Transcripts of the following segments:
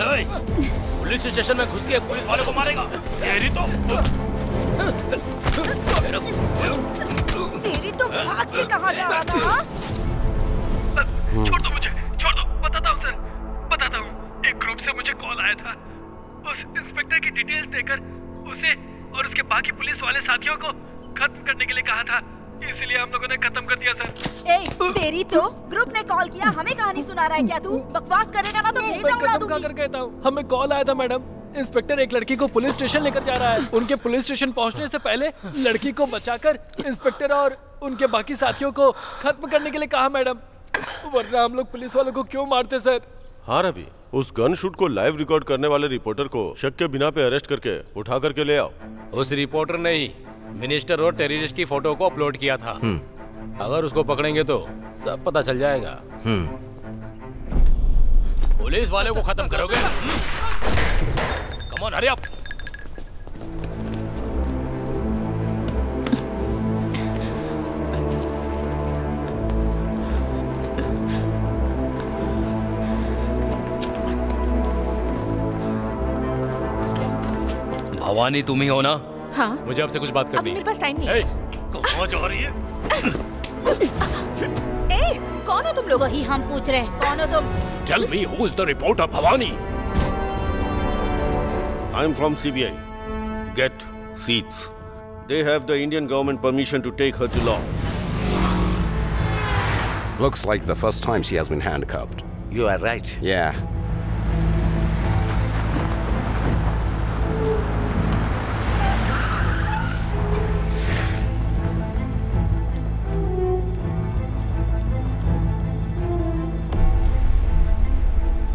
Police station में घुस के पुलिस वाले को मारेगा? तेरी तो भाग के कहाँ जा रहा था? छोड़ दो मुझे, छोड़ दो। बताता हूँ सर, बताता हूँ। एक ग्रुप से मुझे कॉल आया था। उस इंस्पेक्टर की डिटेल्स देकर उसे और उसके बाकी पुलिस वाले साथियों को खत्म करने के लिए कहा था, इसलिए हम लोगों ने खत्म कर दिया सर। तेरी तो ग्रुप ने कॉल किया, हमें कहानी सुना रहा है क्या तू? बकवास करेगा ना तो भेजा उड़ा दूंगी। कहता हूँ, हमें कॉल आया था मैडम। इंस्पेक्टर एक लड़की को पुलिस स्टेशन लेकर जा रहा है। उनके पुलिस स्टेशन पहुंचने से पहले लड़की को बचाकर इंस्पेक्टर और उनके बाकी साथियों को खत्म करने के लिए कहा मैडम, वरना हम लोग पुलिस वालों को क्यों मारते सर? हाँ रवि, उस गन शूट को लाइव रिकॉर्ड करने वाले रिपोर्टर को शक के बिना पे अरेस्ट करके उठा करके ले आओ। उस रिपोर्टर ने ही मिनिस्टर और टेररिस्ट की फोटो को अपलोड किया था। अगर उसको पकड़ेंगे तो सब पता चल जाएगा। पुलिस वाले को खत्म करोगे? Come on, hurry up. Bhavani तुम ही हो ना? हाँ। मुझे आपसे कुछ बात करनी है। मेरे पास टाइम नहीं है। कहाँ जा रही है? कौन हो तुम लोग? ही हम पूछ रहे हैं, कौन हो तुम? Tell me who is the reporter, Bhavani? I'm from CBI. Get seats. They have the Indian government permission to take her to law. Looks like the first time she has been handcuffed. You are right. Yeah.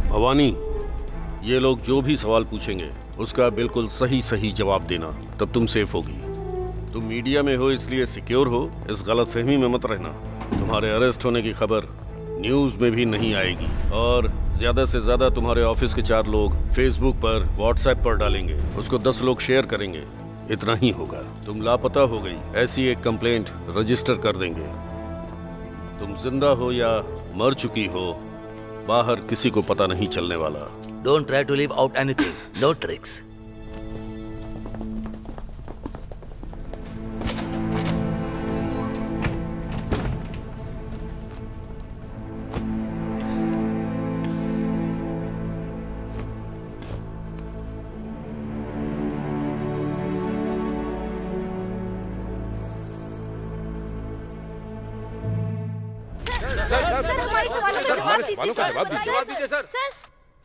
Bhavani, ये लोग जो भी सवाल पूछेंगे उसका बिल्कुल सही सही जवाब देना, तब तुम सेफ होगी। तुम मीडिया में हो इसलिए सिक्योर हो, इस गलतफहमी में मत रहना। तुम्हारे अरेस्ट होने की खबर न्यूज में भी नहीं आएगी और ज्यादा से ज्यादा तुम्हारे ऑफिस के 4 लोग फेसबुक पर, व्हाट्सएप पर डालेंगे, उसको 10 लोग शेयर करेंगे, इतना ही होगा। तुम लापता हो गई ऐसी एक कंप्लेंट रजिस्टर कर देंगे। तुम जिंदा हो या मर चुकी हो, बाहर किसी को पता नहीं चलने वाला। Don't try to leave out anything. No tricks.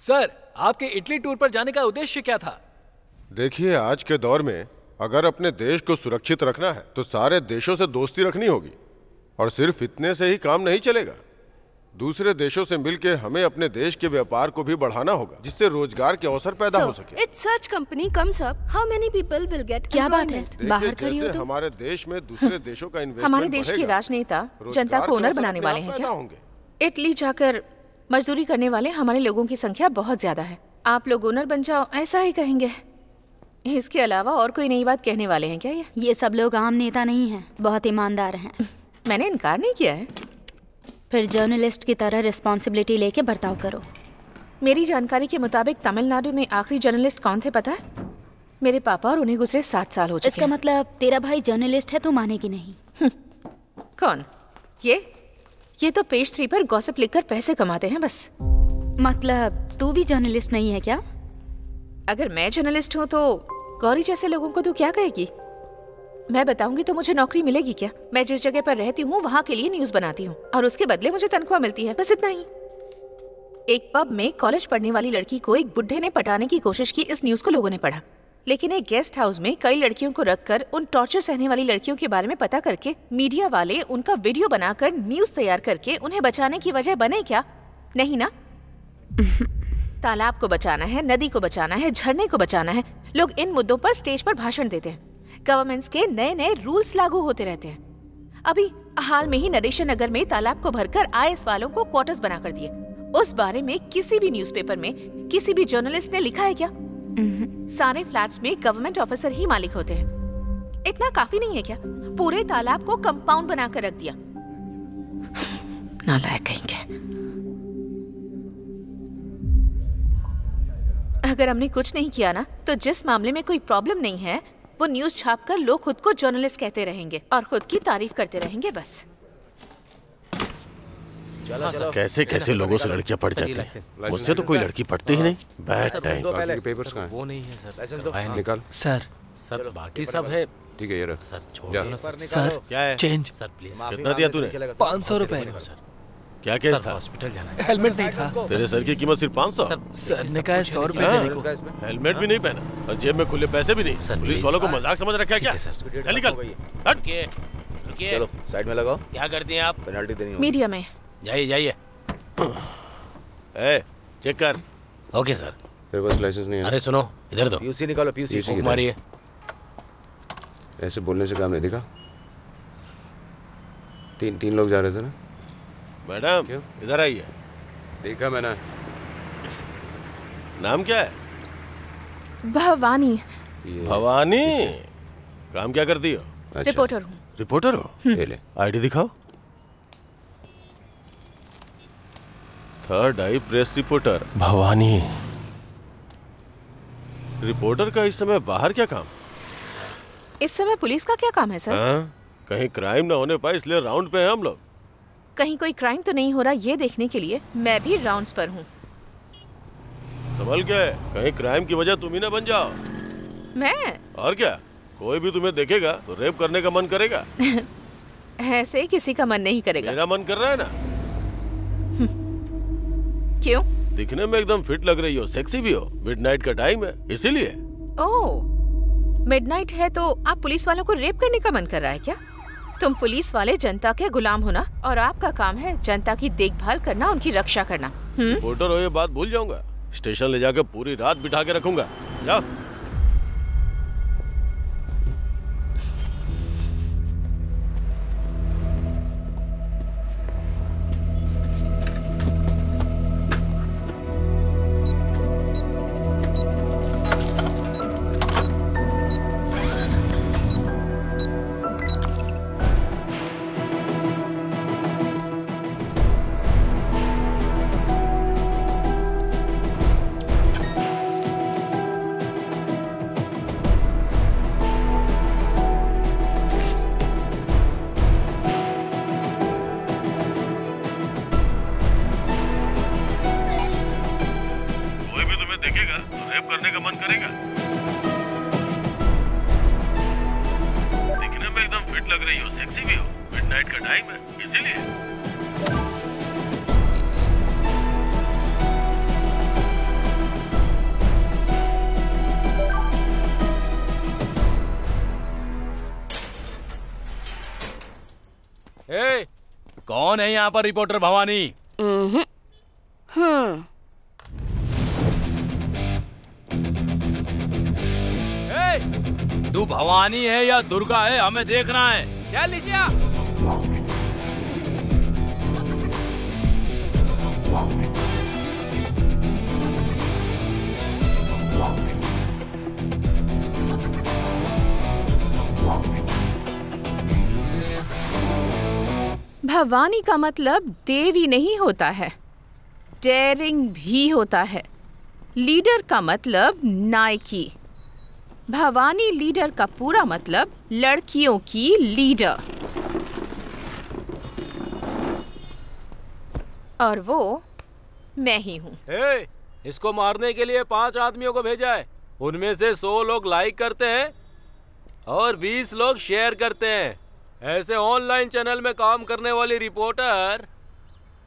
Sir, आपके इटली टूर पर जाने का उद्देश्य क्या था? देखिए, आज के दौर में अगर अपने देश को सुरक्षित रखना है तो सारे देशों से दोस्ती रखनी होगी, और सिर्फ इतने से ही काम नहीं चलेगा। दूसरे देशों से मिलकर हमें अपने देश के व्यापार को भी बढ़ाना होगा, जिससे रोजगार के अवसर पैदा हो सके। It's such company comes up, how many people will get? क्या बात है? बाहर खड़ी हो तुम? हमारे देश में दूसरे देशों का इन्वेस्टमेंट हमारे देश के राजनेता जनता को ओनर बनाने वाले हैं क्या? इटली जाकर मजदूरी करने वाले हमारे लोगों की संख्या बहुत ज्यादा है। आप लोग ओनर बन जाओ, ऐसा ही कहेंगे। इसके अलावा और कोई नई बात कहने वाले हैं क्या? ये सब लोग आम नेता नहीं हैं, बहुत ईमानदार हैं। मैंने इनकार नहीं किया है। फिर जर्नलिस्ट की तरह रिस्पॉन्सिबिलिटी लेके बर्ताव करो। मेरी जानकारी के मुताबिक तमिलनाडु में आखिरी जर्नलिस्ट कौन थे पता है? मेरे पापा, और उन्हें गुजरे 7 साल हो चुके हैं। इसका मतलब तेरा भाई जर्नलिस्ट है, तो मानेगी नहीं। कौन? ये तो पेज 3 पर गॉसिप लिखकर पैसे कमाते हैं बस। मतलब तू भी जर्नलिस्ट नहीं है क्या? अगर मैं जर्नलिस्ट हूँ तो गौरी जैसे लोगों को तू क्या कहेगी? मैं बताऊंगी तो मुझे नौकरी मिलेगी क्या? मैं जिस जगह पर रहती हूँ वहाँ के लिए न्यूज बनाती हूँ और उसके बदले मुझे तनख्वाह मिलती है, बस इतना ही। एक पब में कॉलेज पढ़ने वाली लड़की को एक बुढ़े ने पटाने की कोशिश की, इस न्यूज को लोगों ने पढ़ा। लेकिन एक गेस्ट हाउस में कई लड़कियों को रखकर उन टॉर्चर सहने वाली लड़कियों के बारे में पता करके मीडिया वाले उनका वीडियो बनाकर न्यूज तैयार करके उन्हें बचाने की वजह बने क्या? नहीं ना। तालाब को बचाना है, नदी को बचाना है, झरने को बचाना है। लोग इन मुद्दों पर स्टेज पर भाषण देते हैं। गवर्नमेंट्स के नए नए रूल्स लागू होते रहते हैं। अभी हाल में ही नरेशन नगर में तालाब को भरकर IAS वालों को क्वार्टर्स बना कर दिए। उस बारे में किसी भी न्यूज़पेपर में किसी भी जर्नलिस्ट ने लिखा है क्या? सारे फ्लैट्स में गवर्नमेंट ऑफिसर ही मालिक होते हैं। इतना काफी नहीं है क्या? पूरे तालाब को कंपाउंड बनाकर रख दिया। नालायक कहेंगे। अगर हमने कुछ नहीं किया ना, तो जिस मामले में कोई प्रॉब्लम नहीं है वो न्यूज छापकर लोग खुद को जर्नलिस्ट कहते रहेंगे और खुद की तारीफ करते रहेंगे बस। कैसे कैसे लोगों से लड़कियां पढ़ जाती हैं। मुझसे तो कोई लड़की पढ़ती ही नहीं। Bad time. पेपर्स कहाँ वो नहीं है सर। हैं? निकाल। सर बाकी सब है। ठीक है ये रख। सर छोड़ जा। दो ना सर। सर क्या है? चेंज। Sir please. कितना दिया तूने? 500 रुपए। क्या केस सर था? हॉस्पिटल जाना है। हेलमेट नहीं था। तेरे सर की कीमत सिर्फ 500। सर ने कहा 100 रुपए हाँ? देने को। हेलमेट भी नहीं पहना और जेब में खुले पैसे भी नहीं। Sir, police please. वालों को मजाक समझ रखा है क्या? ठीक है, सर। चल निकल। हट। रुकिए रुकिए। चलो साइड में लगाओ, क्या करती हैं आप? पेनल्टी देनी होगी। मीडिया में जाइए जाइए। ए, चेक कर। Okay sir. तेरे पास लाइसेंस नहीं है? अरे सुनो इधर दो। पीयूसी निकालो, पीयूसी। पीयूसी। मारिए। ऐसे बोलने से काम नहीं दिखा। तीन लोग जा रहे थे ना? मैडम क्यों? इधर आइए। देखा मैंने। नाम क्या है? भवानी, ये भवानी। काम क्या करती हो? अच्छा, रिपोर्टर हूँ। रिपोर्टर हो? ये ले। आईडी दिखाओ। थर्ड आई प्रेस रिपोर्टर भवानी। रिपोर्टर का इस समय बाहर क्या काम? इस समय पुलिस का क्या काम है सर? हाँ? कहीं क्राइम ना होने पाए इसलिए राउंड पे हैं हम लोग। कहीं कोई क्राइम तो नहीं हो रहा ये देखने के लिए मैं भी राउंड्स पर हूँ। सवाल क्या है? कहीं क्राइम की वजह तुम ही ना बन जाओ। मैं और क्या, कोई भी तुम्हें देखेगा तो रेप करने का मन करेगा। ऐसे किसी का मन नहीं करेगा। मेरा मन कर रहा है ना। क्यों? दिखने में एकदम फिट लग रही हो, सेक्सी भी हो। मिडनाइट का टाइम है इसीलिए। ओह, मिडनाइट है तो आप पुलिस वालों को रेप करने का मन कर रहा है क्या? तुम पुलिस वाले जनता के गुलाम हो ना, और आपका काम है जनता की देखभाल करना, उनकी रक्षा करना। रिपोर्टर हो ये बात भूल जाऊंगा। स्टेशन ले जाकर पूरी रात बिठा के रखूंगा। जाओ। देखेगा तो रेप करने का मन करेगा। दिखने में एकदम फिट लग रही हो, सेक्सी भी हो। मिडनाइट का टाइम है इसीलिए। ए, कौन है यहाँ पर रिपोर्टर भवानी? तू भवानी है या दुर्गा है, हमें देखना है। क्या लीजिए आप? भवानी का मतलब देवी नहीं होता है, डेयरिंग भी होता है। लीडर का मतलब नायकी। भवानी लीडर का पूरा मतलब लड़कियों की लीडर। और वो मैं ही हूँ। इसको मारने के लिए 5 आदमियों को भेजा है। उनमें से 100 लोग लाइक करते हैं और 20 लोग शेयर करते हैं। ऐसे ऑनलाइन चैनल में काम करने वाली रिपोर्टर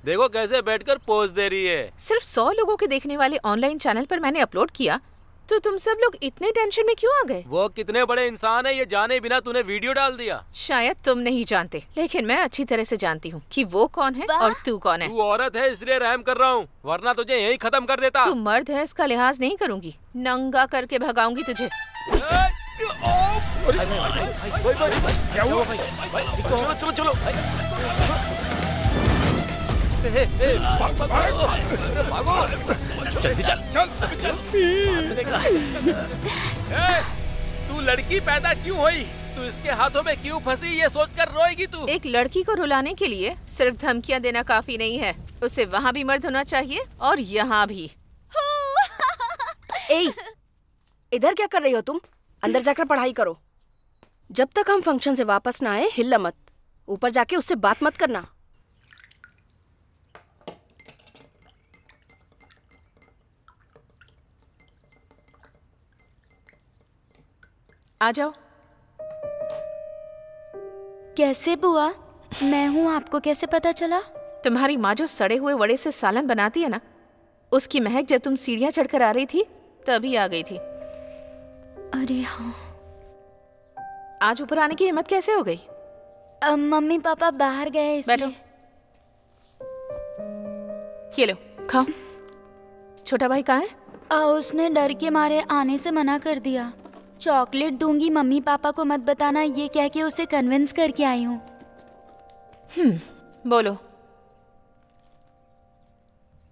देखो कैसे बैठकर पोज दे रही है। सिर्फ 100 लोगों के देखने वाले ऑनलाइन चैनल पर मैंने अपलोड किया तो तुम सब लोग इतने टेंशन में क्यों आ गए? वो कितने बड़े इंसान है ये जाने बिना तूने वीडियो डाल दिया। शायद तुम नहीं जानते, लेकिन मैं अच्छी तरह से जानती हूँ कि वो कौन है और तू कौन है। तू औरत है इसलिए रहम कर रहा हूँ, वरना तुझे यही खत्म कर देता। तू मर्द है इसका लिहाज नहीं करूँगी, नंगा करके भगाऊंगी तुझे। चलो चलो चलो। जल्दी चल चल चल। तू लड़की पैदा क्यों हुई? तू इसके हाथों में क्यों फंसी ये सोचकर रोएगी तू? एक लड़की को रुलाने के लिए सिर्फ धमकियां देना काफी नहीं है, उसे वहाँ भी मर्द होना चाहिए और यहाँ भी। ए, इधर क्या कर रही हो तुम? अंदर जाकर पढ़ाई करो। जब तक हम फंक्शन से वापस ना आए हिलना मत। ऊपर जाके उससे बात मत करना। आ जाओ। कैसे बुआ? मैं हूँ, आपको कैसे पता चला? तुम्हारी माँ जो सड़े हुए वड़े से सालन बनाती है ना, उसकी महक जब तुम सीढ़ियाँ चढ़कर आ रही थी तभी आ गई थी। अरे हाँ। आज ऊपर आने की हिम्मत कैसे हो गई? मम्मी पापा बाहर गए इसलिए। बैठो। ये लो खाओ। छोटा भाई कहाँ है? उसने डर के मारे आने से मना कर दिया। चॉकलेट दूंगी, मम्मी पापा को मत बताना, ये कह के उसे कन्विंस करके आई हूँ। बोलो।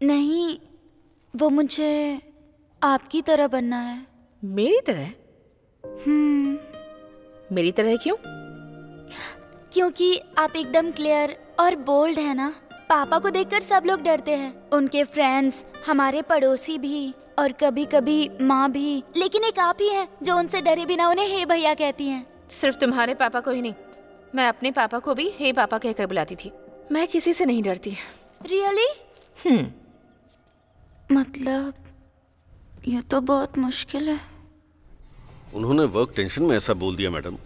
नहीं, वो मुझे आपकी तरह बनना है। मेरी तरह? मेरी तरह क्यों? क्योंकि आप एकदम क्लियर और बोल्ड है ना। पापा को देखकर सब लोग डरते हैं, उनके फ्रेंड्स, हमारे पड़ोसी भी, और कभी कभी माँ भी। लेकिन एक आप ही हैं जो उनसे डरे बिना उन्हें हे भैया कहती हैं। सिर्फ तुम्हारे पापा को ही नहीं, मैं अपने पापा को भी हे पापा कहकर बुलाती थी। मैं किसी से नहीं डरती। रियली? मतलब ये तो बहुत मुश्किल है। उन्होंने वर्क टेंशन में ऐसा बोल दिया मैडम।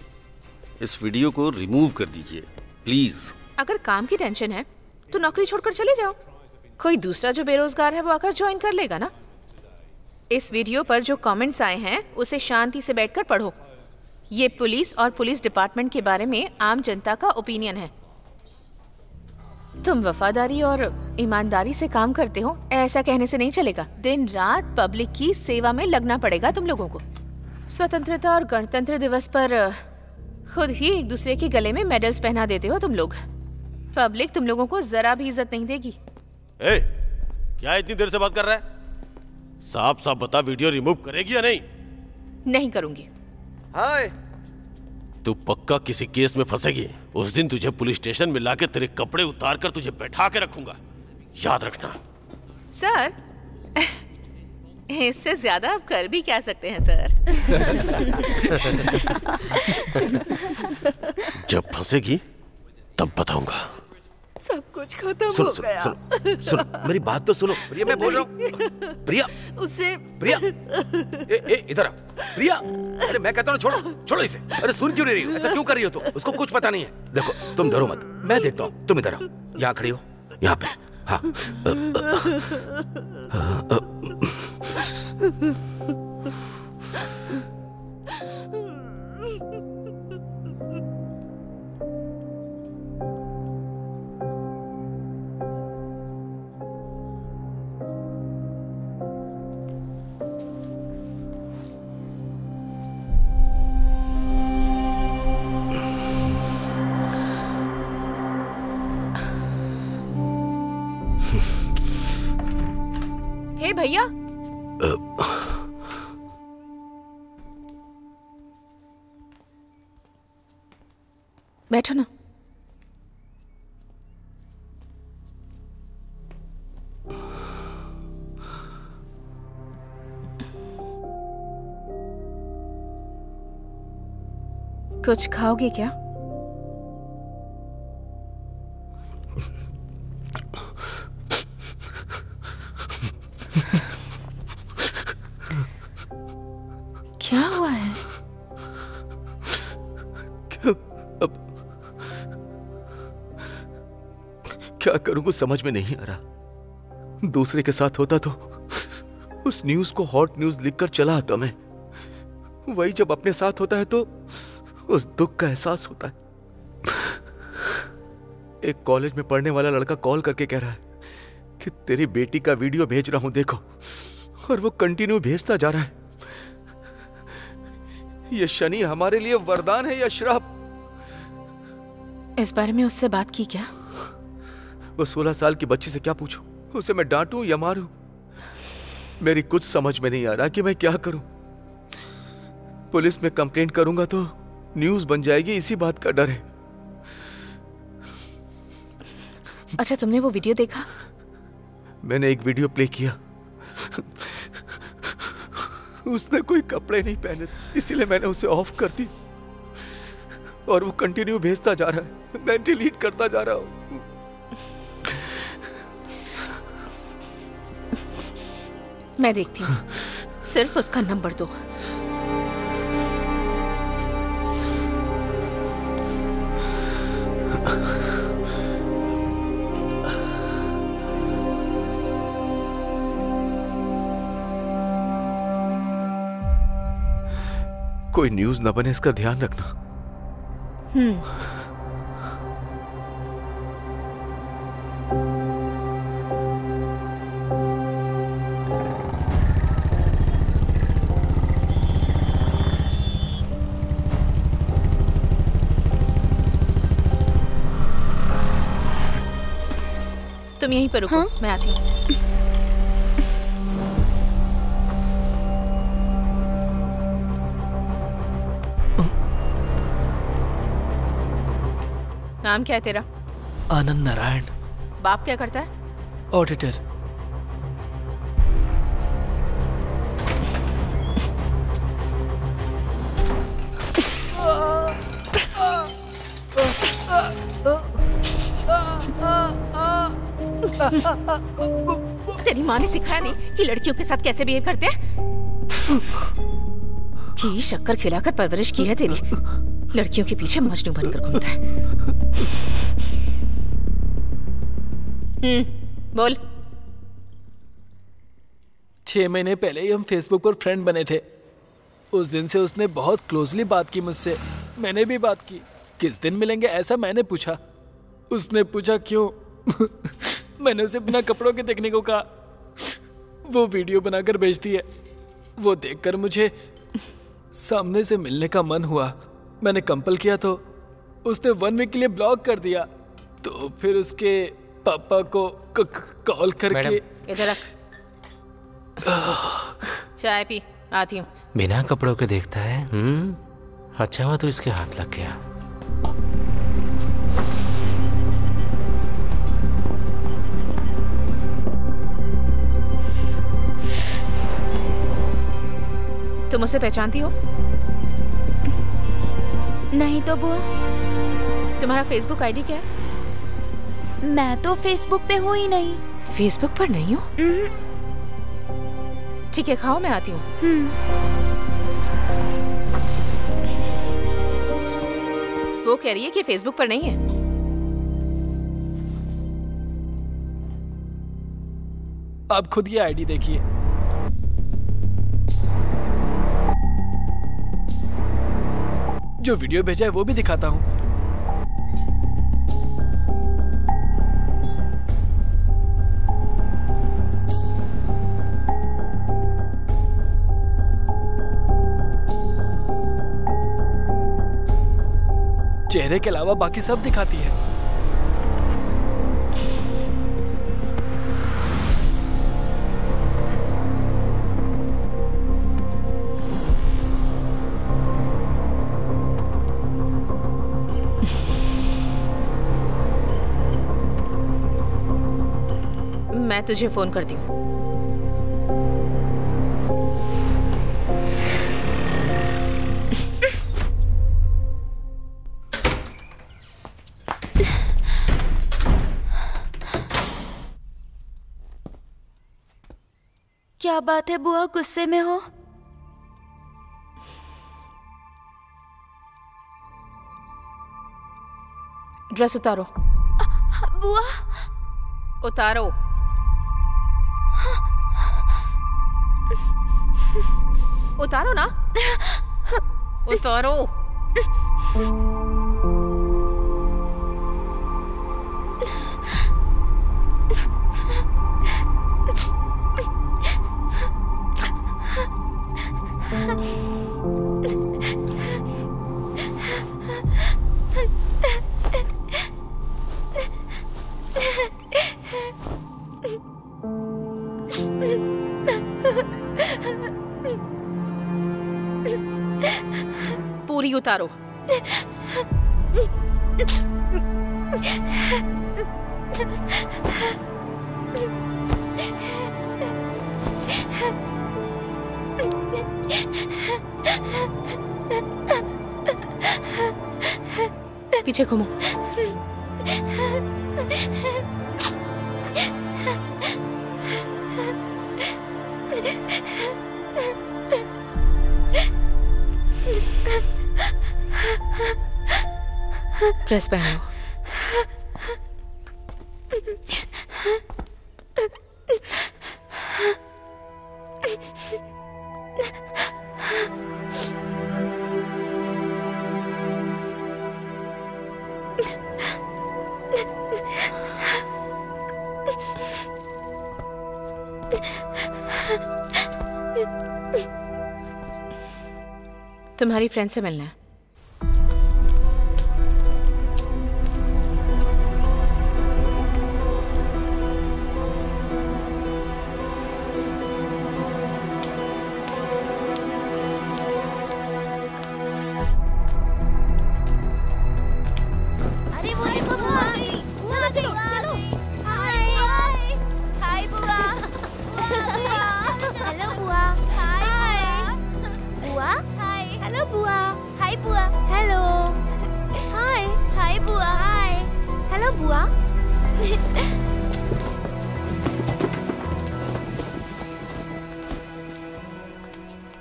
इस वीडियो को रिमूव कर दीजिए प्लीज। अगर काम की टेंशन है तो नौकरी छोड़कर चले जाओ। कोई दूसरा जो बेरोजगार है वो आकर ज्वाइन कर लेगा ना। इस वीडियो पर जो कमेंट्स आए हैं उसे शांति से बैठकर पढ़ो। ये पुलिस और पुलिस डिपार्टमेंट के बारे में आम जनता का ओपिनियन है। तुम वफादारी और ईमानदारी से काम करते हो, ऐसा कहने से नहीं चलेगा। दिन रात पब्लिक की सेवा में लगना पड़ेगा तुम लोगों को। स्वतंत्रता और गणतंत्र दिवस पर खुद ही एक दूसरे के गले में मेडल्स पहना देते हो तुम लोग। पब्लिक तुम लोगों को जरा भी इज्जत नहीं देगी। ए, क्या इतनी देर से बात कर रहा है? साफ साफ बता, वीडियो रिमूव करेगी या नहीं? नहीं करूंगी। हाय, तू पक्का किसी केस में फंसेगी। उस दिन तुझे पुलिस स्टेशन में लाके तेरे कपड़े उतार कर तुझे बैठा के रखूंगा, याद रखना। सर, इससे ज्यादा आप कर भी क्या सकते हैं सर? जब फंसेगी तब बताऊंगा। सब कुछ खत्म सुनो हो सुनो गया। सुनो सुनो, मेरी बात तो सुनो। प्रिया, मैं बोल रहा हूँ। प्रिया, उसे प्रिया, इधर आ। प्रिया, अरे मैं कहता हूँ छोड़ो इसे। अरे सुन क्यों नहीं रही हो? ऐसा क्यों कर रही हो तुम? उसको कुछ पता नहीं है। देखो तुम डरो मत, मैं देखता हूँ। तुम इधर आओ, यहाँ खड़ी हो, यहाँ पे। हाँ, हे भैया, बैठो ना। कुछ खाओगे क्या? क्या हुआ है? क्या करूं कुछ समझ में नहीं आ रहा। दूसरे के साथ होता तो उस न्यूज को हॉट न्यूज लिखकर चला आता मैं। वही जब अपने साथ होता है तो उस दुख का एहसास होता है। एक कॉलेज में पढ़ने वाला लड़का कॉल करके कह रहा है कि तेरी बेटी का वीडियो भेज रहा हूं देखो, और वो कंटिन्यू भेजता जा रहा है। ये शनि हमारे लिए वरदान है या श्राप? इस बारे में उससे बात की क्या? वो 16 साल की बच्ची से क्या पूछूं? उसे मैं डांटूं या मारूं? मेरी कुछ समझ में नहीं आ रहा कि मैं क्या करूं। पुलिस में कंप्लेंट करूंगा तो न्यूज बन जाएगी, इसी बात का डर है। अच्छा, तुमने वो वीडियो देखा? मैंने एक वीडियो प्ले किया। उसने कोई कपड़े नहीं पहने थे, इसीलिए मैंने उसे ऑफ कर दी और वो कंटिन्यू भेजता जा रहा है। मैं डिलीट करता जा रहा हूँ। मैं देखती हूँ, सिर्फ उसका नंबर दो। कोई न्यूज न बने, इसका ध्यान रखना। तुम यहीं पर रुको, मैं आती हूँ। नाम क्या है तेरा? आनंद नारायण। बाप क्या करता है? ऑडिटर। तेरी माँ ने सिखाया नहीं कि लड़कियों के साथ कैसे बिहेव करते हैं? घी शक्कर खिलाकर परवरिश की है तेरी। लड़कियों के पीछे मजनू बनकर घूमता है। बोल। 6 महीने पहले ही हम फेसबुक पर फ्रेंड बने थे। उस दिन से उसने बहुत क्लोजली बात की मुझसे। मैंने भी बात की। किस दिन मिलेंगे ऐसा मैंने पूछा। उसने पूछा क्यों? मैंने उसे बिना कपड़ों के देखने को कहा। वो वीडियो बनाकर भेजती है। वो देखकर मुझे सामने से मिलने का मन हुआ। मैंने कंपल किया तो उसने 1 वीक के लिए ब्लॉक कर दिया। तो फिर उसके पापा को कॉल करके। इधर रख। चाय पी, आती हूँ। बिना कपड़ों के देखता है। अच्छा हुआ तो इसके हाथ लग गया। तुम उसे पहचानती हो? नहीं तो बुआ। तुम्हारा फेसबुक आईडी क्या है? मैं तो फेसबुक पे हूँ ही नहीं। फेसबुक पर नहीं हो? ठीक है, खाओ, मैं आती हूँ। वो कह रही है कि फेसबुक पर नहीं है। आप खुद ये आईडी देखिए। जो वीडियो भेजा है वो भी दिखाता हूँ। चेहरे के अलावा बाकी सब दिखाती है। मैं तुझे फोन करती हूँ। क्या बात है बुआ, गुस्से में हो? ड्रेस उतारो। बुआ उतारो। उतारो ना। उतारो। पूरी उतारो। पीछे घूमो। ड्रेस पहनो। तुम्हारी फ्रेंड से मिलना है।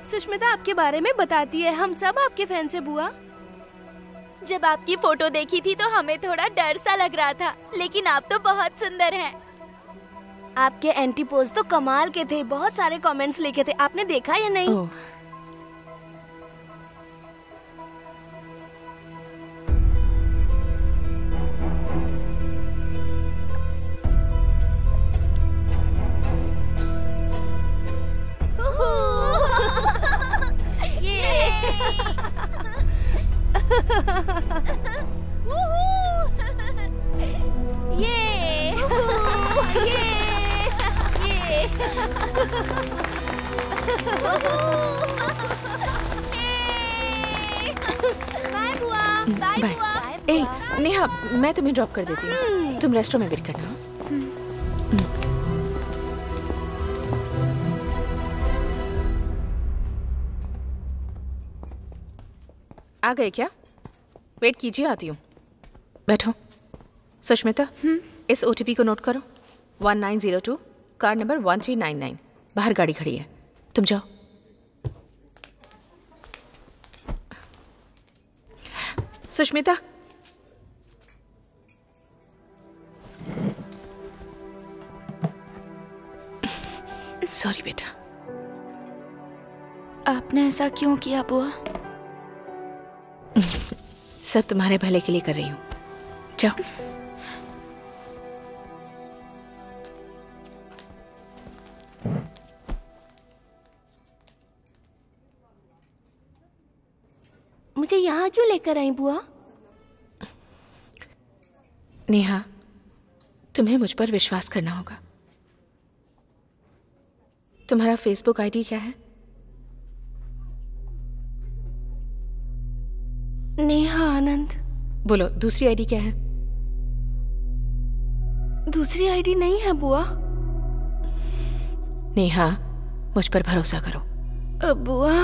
सुष्मिता आपके बारे में बताती है, हम सब आपके फैन से बुआ। जब आपकी फोटो देखी थी तो हमें थोड़ा डर सा लग रहा था, लेकिन आप तो बहुत सुंदर हैं। आपके एंटी पोज तो कमाल के थे, बहुत सारे कमेंट्स लिखे थे, आपने देखा या नहीं? नेहा, मैं तुम्हें ड्रॉप कर देती हूँ, तुम रेस्टोरेंट में वेट करना। आ गए क्या? वेट कीजिए, आती हूँ। बैठो। सुष्मिता, इस OTP को नोट करो। 1902, कार नंबर 1399। बाहर गाड़ी खड़ी है, तुम जाओ। सुष्मिता, सॉरी बेटा। आपने ऐसा क्यों किया बुआ? सब तुम्हारे भले के लिए कर रही हूँ, जाओ। मुझे यहाँ क्यों लेकर आई बुआ? नेहा, तुम्हें मुझ पर विश्वास करना होगा। तुम्हारा फेसबुक आईडी क्या है? नेहा आनंद। बोलो, दूसरी आईडी क्या है? दूसरी आईडी नहीं है बुआ। नेहा, मुझ पर भरोसा करो। बुआ,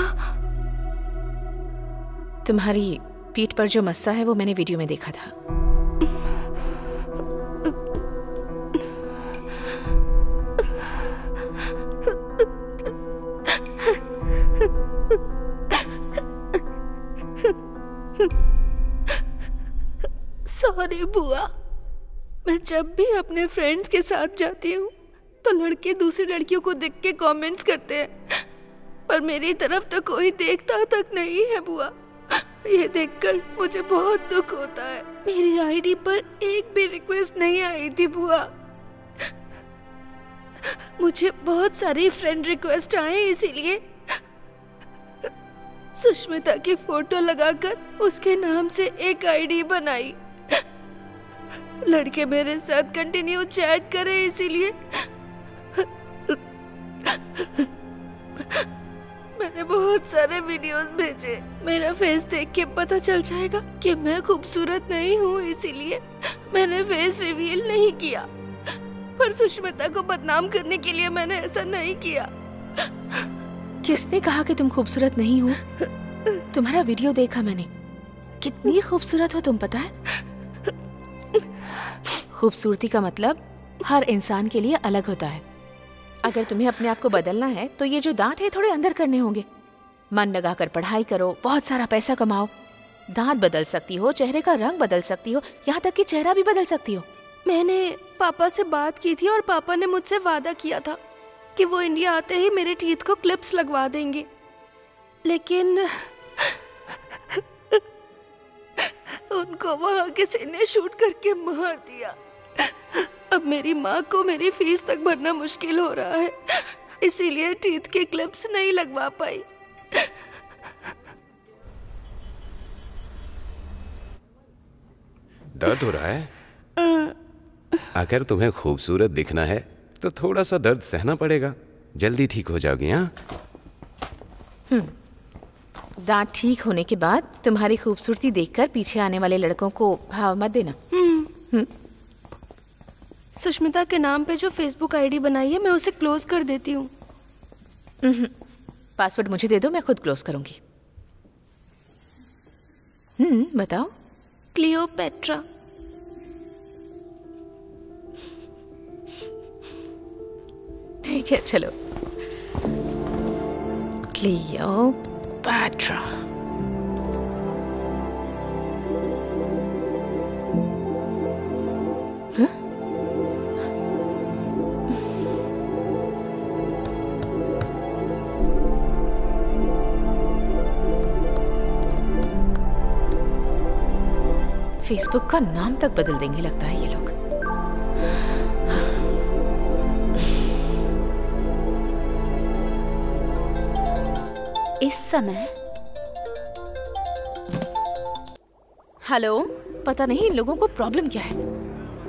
तुम्हारी पीठ पर जो मस्सा है वो मैंने वीडियो में देखा था। सॉरी बुआ, मैं जब भी अपने फ्रेंड्स के साथ जाती हूँ तो लड़के दूसरी लड़कियों को देख के कमेंट्स करते हैं, पर मेरी तरफ तो कोई देखता तक नहीं है बुआ। ये देखकर मुझे बहुत दुख होता है। मेरी आईडी पर एक भी रिक्वेस्ट नहीं आई थी बुआ। मुझे बहुत सारी फ्रेंड रिक्वेस्ट आए, इसीलिए सुष्मिता की फोटो लगाकर उसके नाम से एक आईडी बनाई। लड़के मेरे साथ कंटिन्यू चैट करे, इसीलिए मैंने बहुत सारे वीडियोस भेजे। मेरा फेस देख के पता चल जाएगा कि मैं खूबसूरत नहीं हूँ, इसीलिए मैंने फेस रिवील नहीं किया। पर सुष्मिता को बदनाम करने के लिए मैंने ऐसा नहीं किया। किसने कहा कि तुम खूबसूरत नहीं हो? तुम्हारा वीडियो देखा मैंने, कितनी खूबसूरत हो तुम, पता है? खूबसूरती का मतलब हर इंसान के लिए अलग होता है। अगर तुम्हें अपने आप को बदलना है तो ये जो दांत है थोड़े अंदर करने होंगे। मन लगाकर पढ़ाई करो, बहुत सारा पैसा कमाओ। दांत बदल सकती हो, चेहरे का रंग बदल सकती हो, यहाँ तक कि चेहरा भी बदल सकती हो। मैंने पापा से बात की थी और पापा ने मुझसे वादा किया था कि वो इंडिया आते ही मेरे टीथ को क्लिप्स लगवा देंगे, लेकिन उनको वहाँ किसी ने शूट करके मार दिया। अब मेरी माँ को मेरी फीस तक भरना मुश्किल हो रहा है, इसीलिए टीथ के क्लिप्स नहीं लगवा पाई। दर्द हो रहा है? अगर तुम्हें खूबसूरत दिखना है तो थोड़ा सा दर्द सहना पड़ेगा, जल्दी ठीक हो जाओगी। हाँ, दांत ठीक होने के बाद तुम्हारी खूबसूरती देखकर पीछे आने वाले लड़कों को भाव मत देना। सुष्मिता के नाम पे जो फेसबुक आईडी बनाई है मैं उसे क्लोज कर देती हूँ। पासवर्ड मुझे दे दो, मैं खुद क्लोज करूंगी। बताओ। क्लियोपेट्रा। ठीक है, चलो। क्लियोपेट्रा। फेसबुक का नाम तक बदल देंगे लगता है ये लोग। इस समय हेलो, पता नहीं इन लोगों को प्रॉब्लम क्या है।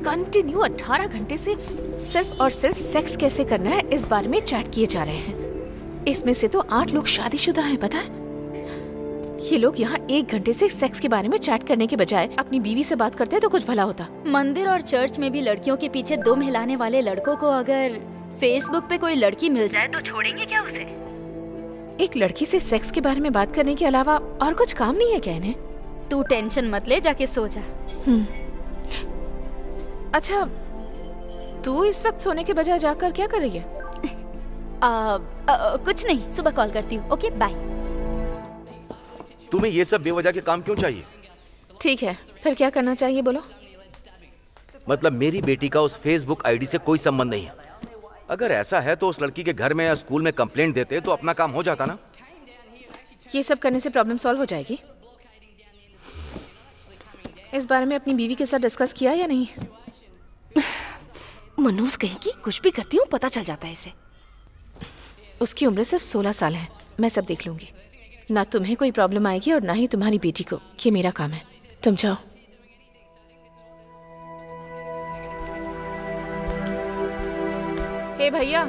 कंटिन्यू 18 घंटे से सिर्फ और सिर्फ सेक्स कैसे करना है इस बारे में चैट किए जा रहे हैं। इसमें से तो 8 लोग शादीशुदा हैं, पता है? ये लोग यहाँ 1 घंटे से सेक्स के बारे में चैट करने के बजाय अपनी बीवी से बात करते तो कुछ भला होता। मंदिर और चर्च में भी लड़कियों के पीछे दुम हिलाने वाले लड़कों को अगर फेसबुक पे कोई लड़की मिल जाए तो छोड़ेंगे क्या उसे? एक लड़की से सेक्स के बारे में बात करने के अलावा और कुछ काम नहीं है क्या इन्हें? तू टेंशन मत ले, जाके सो जा। अच्छा, तू इस वक्त सोने के बजाय जाकर क्या कर रही है? कुछ नहीं, सुबह कॉल करती हूँ। Okay, bye. तुम्हें ये सब बेवजह के काम क्यों चाहिए? ठीक है, फिर क्या करना चाहिए बोलो? मतलब मेरी बेटी का उस फेसबुक आईडी से कोई संबंध नहीं है। अगर ऐसा है तो उस लड़की के घर में या स्कूल में कंप्लेंट देते तो अपना काम हो जाता ना। ये सब करने से प्रॉब्लम सॉल्व हो जाएगी? इस बारे में अपनी बीवी के साथ डिस्कस किया या नहीं? मनोज कहेगी कुछ भी करती हूँ पता चल जाता है इसे। उसकी उम्र सिर्फ 16 साल है, मैं सब देख लूंगी। ना तुम्हें कोई प्रॉब्लम आएगी और ना ही तुम्हारी बेटी को। ये मेरा काम है, तुम जाओ। हे भैया,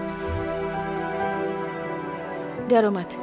डरो मत।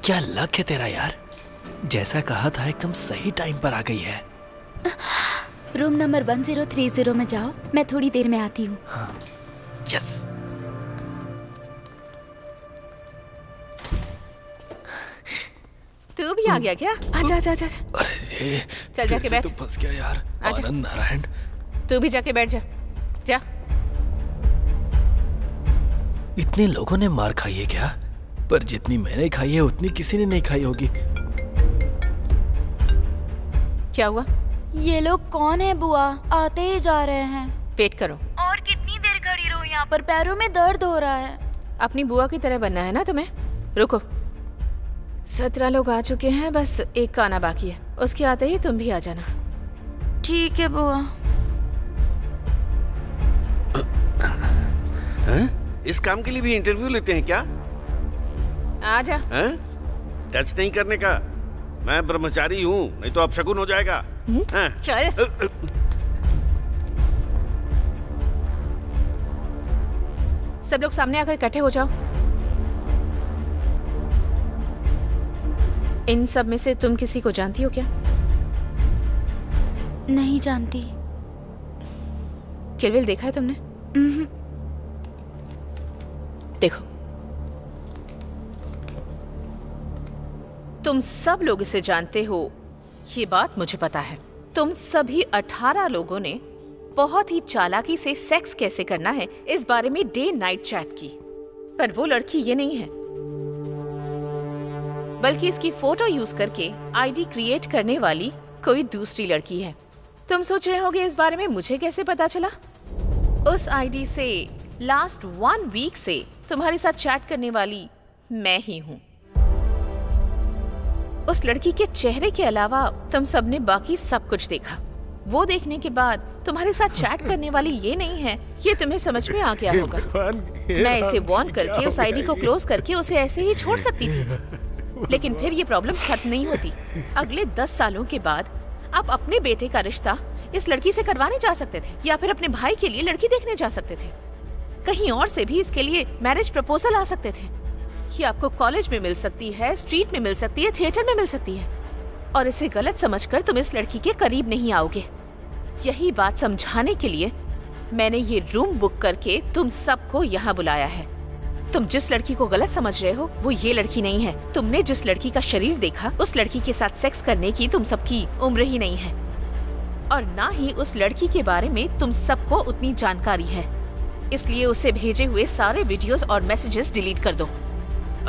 क्या लक है तेरा यार, जैसा कहा था एकदम सही टाइम पर आ गई है। रूम नंबर 1030 में जाओ, मैं थोड़ी देर में आती हूँ। हाँ, यस। तू भी आ गया क्या? आजा आजा आजा। अरे चल जाके बैठ। तू फंस गया यार। आनंद नारायण, तू भी जाके बैठ जा। जा। इतने लोगों ने मार खाई है क्या? पर जितनी मैंने खाई है उतनी किसी ने नहीं खाई होगी। क्या हुआ? ये लोग कौन है बुआ? आते ही जा रहे हैं। वेट करो। और कितनी देर खड़ी रहूं यहाँ पर पैरों में दर्द हो रहा है। अपनी बुआ की तरह बनना है ना तुम्हें? रुको, 17 लोग आ चुके हैं, बस एक का आना बाकी है। उसके आते ही तुम भी आ जाना। ठीक है बुआ। इस काम के लिए भी इंटरव्यू लेते हैं क्या? आ जा। टच नहीं करने का। मैं ब्रह्मचारी हूँ, नहीं तो अपशगुन हो जाएगा। चल। सब लोग सामने आकर इकट्ठे हो जाओ। इन सब में से तुम किसी को जानती हो क्या? नहीं जानती। किल बिल देखा है तुमने? देखो, तुम सब लोग इसे जानते हो, ये बात मुझे पता है। तुम सभी 18 लोगों ने बहुत ही चालाकी से सेक्स कैसे करना है इस बारे में डे नाइट चैट की। पर वो लड़की ये नहीं है, बल्कि इसकी फोटो यूज करके आईडी क्रिएट करने वाली कोई दूसरी लड़की है। तुम सोच रहे होगे इस बारे में मुझे कैसे पता चला? उस आईडी से लास्ट 1 वीक से तुम्हारे साथ चैट करने वाली मैं ही हूँ। उस लड़की के चेहरे के अलावा तुम सबने बाकी सब कुछ देखा। वो देखने के बाद तुम्हारे साथ चैट करने वाली ये नहीं है, ये तुम्हें समझ में आ गया होगा। मैं इसे वॉर्न करके उस आईडी को क्लोज करके उसे ऐसे ही छोड़ सकती थी, लेकिन फिर ये प्रॉब्लम खत्म नहीं होती। अगले 10 सालों के बाद आप अपने बेटे का रिश्ता इस लड़की से करवाने जा सकते थे, या फिर अपने भाई के लिए लड़की देखने जा सकते थे। कहीं और से भी इसके लिए मैरिज प्रपोजल आ सकते थे। ये आपको कॉलेज में मिल सकती है, स्ट्रीट में मिल सकती है, थिएटर में मिल सकती है, और इसे गलत समझकर तुम इस लड़की के करीब नहीं आओगे। यही बात समझाने के लिए मैंने ये रूम बुक करके तुम सबको यहाँ बुलाया है। तुम जिस लड़की को गलत समझ रहे हो वो ये लड़की नहीं है। तुमने जिस लड़की का शरीर देखा, उस लड़की के साथ सेक्स करने की तुम सबकी उम्र ही नहीं है, और ना ही उस लड़की के बारे में तुम सबको उतनी जानकारी है। इसलिए उसे भेजे हुए सारे वीडियोस और मैसेजेस डिलीट कर दो।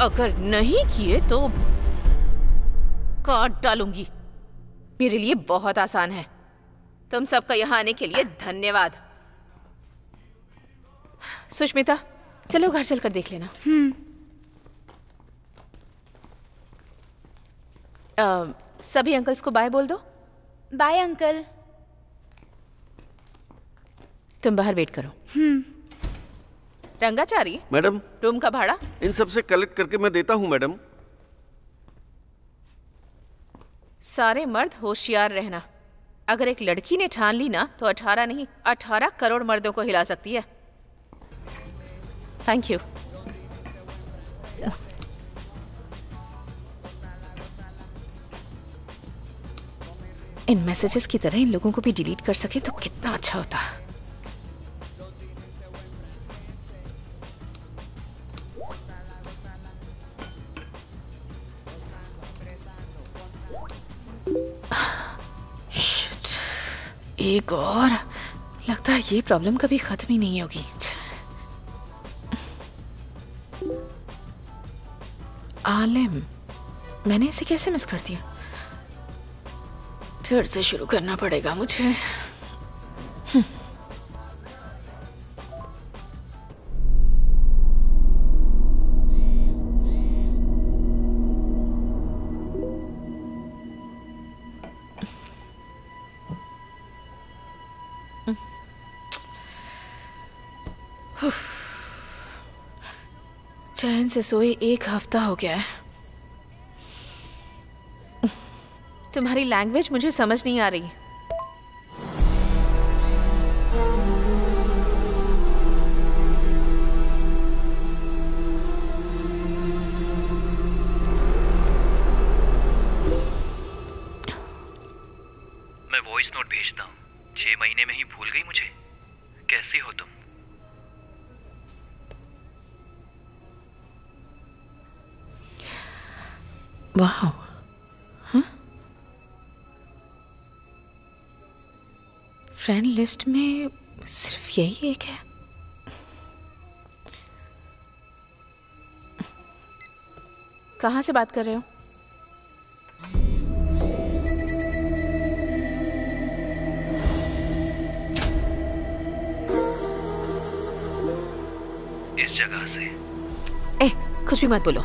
अगर नहीं किए तो काट डालूंगी। मेरे लिए बहुत आसान है। तुम सबका यहाँ आने के लिए धन्यवाद। सुष्मिता, चलो घर चलकर देख लेना। सभी अंकल्स को बाय बोल दो। Bye uncle. तुम बाहर वेट करो। रंगाचारी मैडम, रूम का भाड़ा इन सब से कलेक्ट करके मैं देता हूँ मैडम। सारे मर्द होशियार रहना। अगर एक लड़की ने ठान ली ना तो 18 नहीं 18 करोड़ मर्दों को हिला सकती है। Thank you. इन मैसेजेस की तरह इन लोगों को भी डिलीट कर सके तो कितना अच्छा होता। एक और, लगता है ये प्रॉब्लम कभी खत्म ही नहीं होगी। आलिम, मैंने इसे कैसे मिस कर दिया? फिर से शुरू करना पड़ेगा मुझे। चैन से सोए 1 हफ्ता हो गया है। तुम्हारी लैंग्वेज मुझे समझ नहीं आ रही। मैं वॉइस नोट भेजता हूँ। 6 महीने में ही भूल गई मुझे। कैसी हो तुम? वाह, हाँ? फ्रेंड लिस्ट में सिर्फ यही एक है। कहाँ से बात कर रहे हो? इस जगह से। कुछ भी मत बोलो।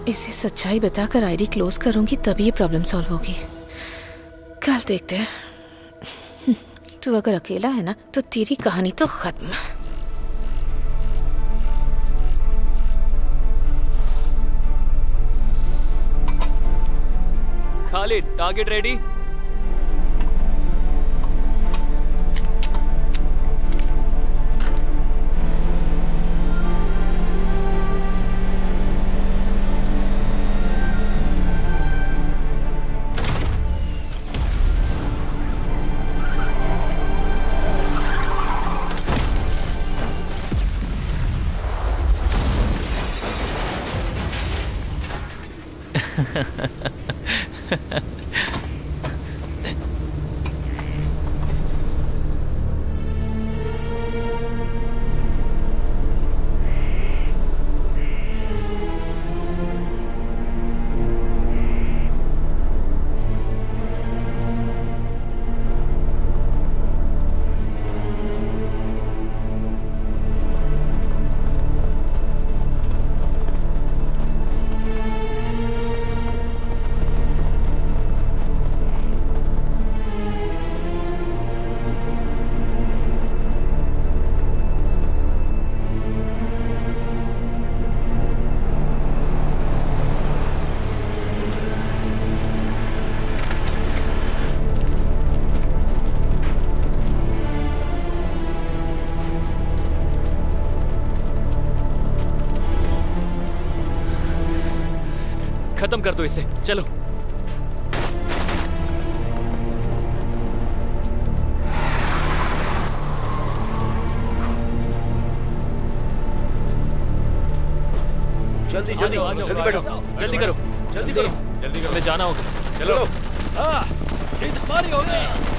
इसे सच्चाई बताकर आईडी क्लोज करूंगी तभी ये प्रॉब्लम सॉल्व होगी। कल देखते हैं। तू अगर अकेला है ना तो तेरी कहानी तो खत्म। Khalid, target ready. खत्म कर दो इसे, चलो। जल्दी जल्दी जल्दी बैठो, जल्दी करो, जल्दी करो, जल्दी करो, हमें जाना होगा। चलो। ये तुम्हारी हो गई।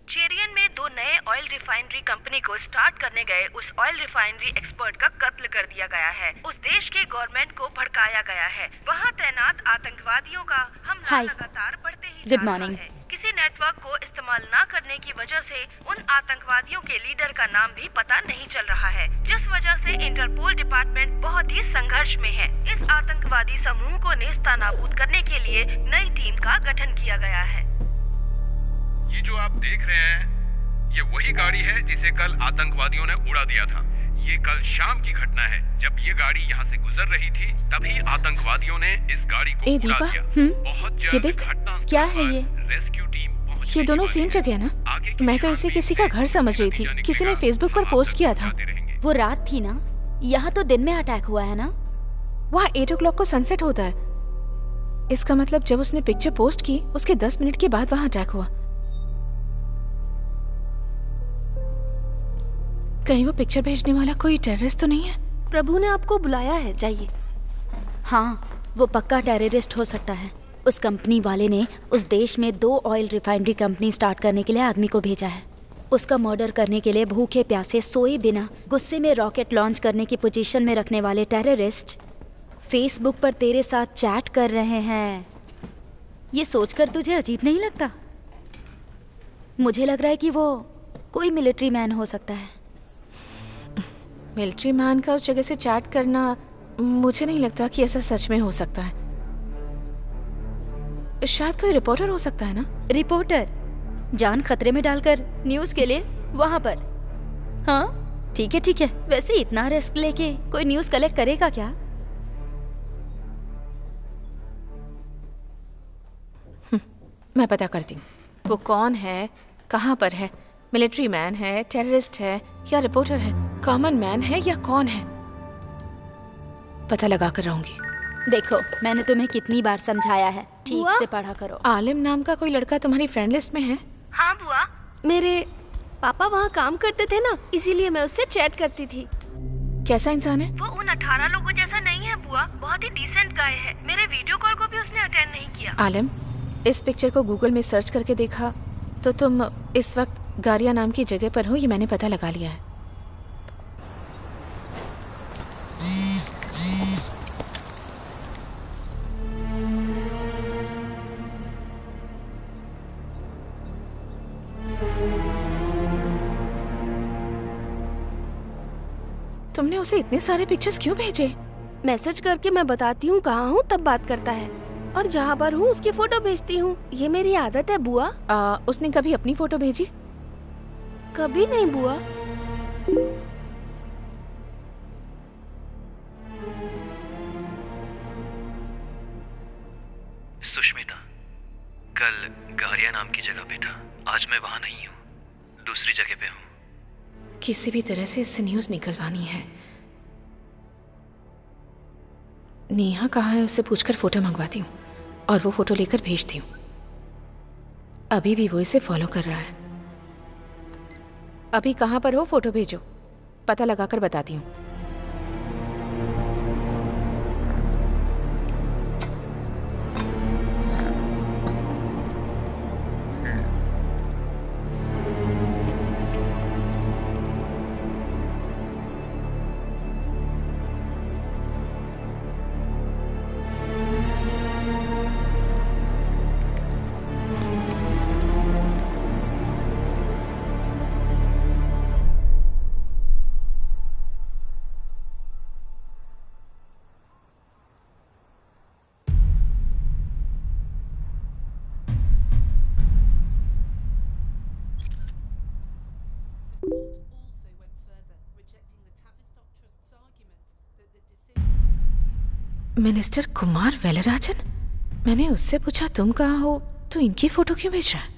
चेरियन में 2 नए ऑयल रिफाइनरी कंपनी को स्टार्ट करने गए उस ऑयल रिफाइनरी एक्सपर्ट का कत्ल कर दिया गया है। उस देश के गवर्नमेंट को भड़काया गया है। वहाँ तैनात आतंकवादियों का हमला लगातार बढ़ते ही जा रहा है। किसी नेटवर्क को इस्तेमाल न करने की वजह से उन आतंकवादियों के लीडर का नाम भी पता नहीं चल रहा है, जिस वजह से इंटरपोल डिपार्टमेंट बहुत ही संघर्ष में है। इस आतंकवादी समूह को नेस्तनाबूद करने के लिए नई टीम का गठन किया गया है। ये जो आप देख रहे हैं, ये वही गाड़ी है जिसे कल आतंकवादियों ने उड़ा दिया था। ये कल शाम की घटना है। जब ये गाड़ी यहाँ से गुजर रही थी, तभी आतंकवादियों ने इस गाड़ी को उड़ा दिया। बहुत जल्द घटना क्या है ये? रेस्क्यू टीम ये दोनों सेम जगह ना? मैं तो इसे किसी का घर समझ रही थी। किसी ने फेसबुक पर पोस्ट किया था। वो रात थी ना, यहाँ तो दिन में अटैक हुआ है ना। वहाँ 8 o'clock को सनसेट होता है। इसका मतलब जब उसने पिक्चर पोस्ट की उसके 10 मिनट के बाद वहाँ अटैक हुआ। कहीं वो पिक्चर भेजने वाला कोई टेररिस्ट तो नहीं है? प्रभु ने आपको बुलाया है, जाइए। हाँ, वो पक्का टेररिस्ट हो सकता है। उस कंपनी वाले ने उस देश में 2 ऑयल रिफाइनरी कंपनी स्टार्ट करने के लिए आदमी को भेजा है। उसका मर्डर करने के लिए भूखे प्यासे सोए बिना गुस्से में रॉकेट लॉन्च करने की पोजीशन में रखने वाले टेररिस्ट फेसबुक पर तेरे साथ चैट कर रहे हैं। ये सोचकर तुझे अजीब नहीं लगता? मुझे लग रहा है कि वो कोई मिलिट्री मैन हो सकता है। मिलिट्री मैन का उस जगह से चैट करना, मुझे नहीं लगता कि ऐसा सच में हो सकता है। शायद कोई रिपोर्टर हो सकता है ना? रिपोर्टर जान खतरे में डालकर न्यूज़ के लिए वहाँ पर? हाँ ठीक है ठीक है। वैसे इतना रिस्क लेके कोई न्यूज़ कलेक्ट करेगा क्या? मैं पता करती हूँ वो कौन है, कहाँ पर है, मिलिट्री मैन है, टेररिस्ट है या रिपोर्टर है, कॉमन मैन है या कौन है। पता लगा कर रहूंगी। देखो मैंने तुम्हें कितनी बार समझाया है, ठीक से पढ़ा करो। आलिम नाम का कोई लड़का तुम्हारी फ्रेंड लिस्ट में है? हाँ बुआ, मेरे पापा वहाँ काम करते थे ना, इसीलिए मैं उससे चैट करती थी। कैसा इंसान है? वो उन 18 लोगों जैसा नहीं है बुआ, बहुत ही डिसेंट गाय है। मेरे वीडियो कॉल को भी उसने अटेंड नहीं किया। आलिम, इस पिक्चर को गूगल में सर्च करके देखा तो तुम इस वक्त गारिया नाम की जगह पर हो, ये मैंने पता लगा लिया है। तुमने उसे इतने सारे पिक्चर्स क्यों भेजे? मैसेज करके मैं बताती हूँ कहाँ हूँ, तब बात करता है, और जहाँ पर हूँ उसकी फोटो भेजती हूँ। ये मेरी आदत है बुआ। उसने कभी अपनी फोटो भेजी? कभी नहीं बुआ। सुष्मिता, कल गारिया नाम की जगह पे था, आज मैं वहाँ नहीं हूँ, दूसरी जगह पे हूँ। किसी भी तरह से इससे न्यूज़ निकलवानी है। नेहा कहाँ है उससे पूछकर फोटो मंगवाती हूँ और वो फोटो लेकर भेजती हूँ। अभी भी वो इसे फॉलो कर रहा है। अभी कहाँ पर हो, फोटो भेजो, पता लगाकर बताती हूँ। मिनिस्टर कुमार वेलराजन? मैंने उससे पूछा तुम कहाँ हो तो इनकी फोटो क्यों भेज रहा है?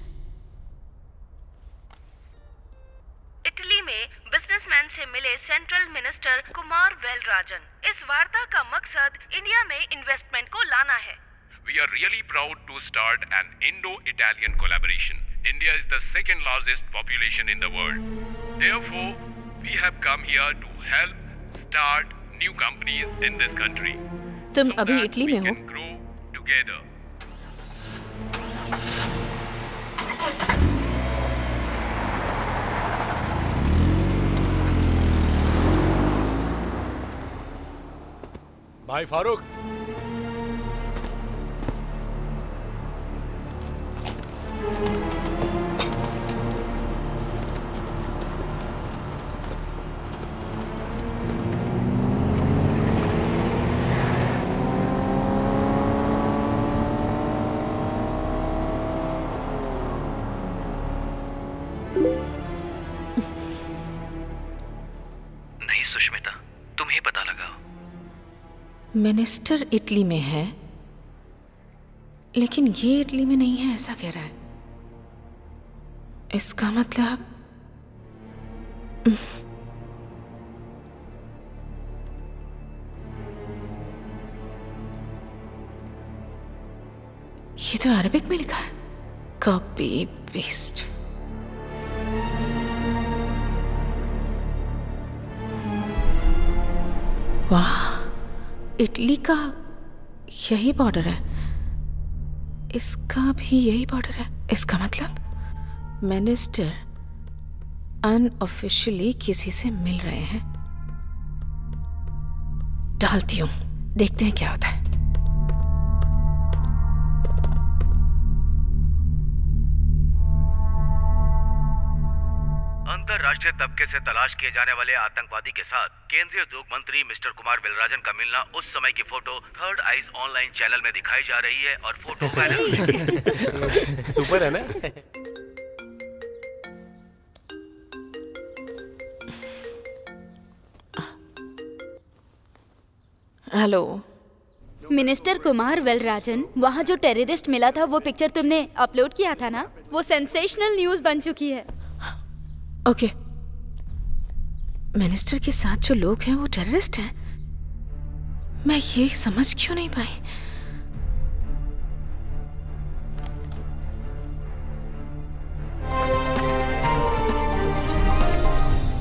इटली में बिजनेसमैन से मिले सेंट्रल मिनिस्टर कुमार वेलराजन। इस वार्ता का मकसद इंडिया में इन्वेस्टमेंट को लाना है। We are really proud to start an Indo-Italian collaboration. India is the second largest population in the world. Therefore, we have come here to help start new companies in this country. तुम अभी Italy में हो? भाई फारूक, नहीं सुष्मिता, तुम ही पता लगाओ। Minister Italy में है लेकिन ये इटली में नहीं है ऐसा कह रहा है। इसका मतलब ये तो अरबिक में लिखा है, कॉपी पेस्ट। वाह, इटली का यही बॉर्डर है, इसका भी यही बॉर्डर है। इसका मतलब मिनिस्टर अनऑफिशियली किसी से मिल रहे हैं। डालती हूं, देखते हैं क्या होता है। अंतरराष्ट्रीय तबके से तलाश किए जाने वाले आतंकवादी के साथ केंद्रीय उद्योग मंत्री मिस्टर कुमार वेलराजन का मिलना, उस समय की photo third eyes online channel में दिखाई जा रही है और फोटो वायरल। सुपर है ना? हेलो मिनिस्टर कुमार वेलराजन, वहाँ जो टेररिस्ट मिला था वो पिक्चर तुमने अपलोड किया था ना, वो सेंसेशनल न्यूज़ बन चुकी है। ओके, मिनिस्टर के साथ जो लोग हैं वो टेररिस्ट हैं? मैं ये समझ क्यों नहीं पाई?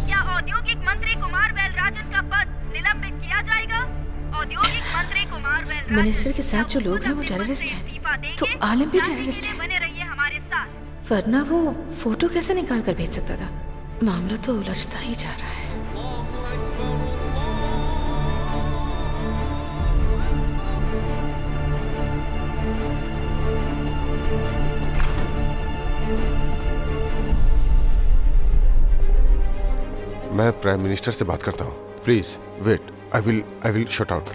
क्या औद्योगिक मंत्री कुमार वेलराजन का पद निलंबित किया जाएगा? औद्योगिक मंत्री कुमार वेलराजन मिनिस्टर के साथ जो लोग हैं वो टेररिस्ट हैं? देंगे। तो आलम भी टेररिस्ट है। बने रहिए हमारे साथ। वरना वो फोटो कैसे निकाल कर भेज सकता था? मामला तो उलझता ही जा रहा है। मैं प्राइम मिनिस्टर से बात करता हूँ। Please wait, I will shut out.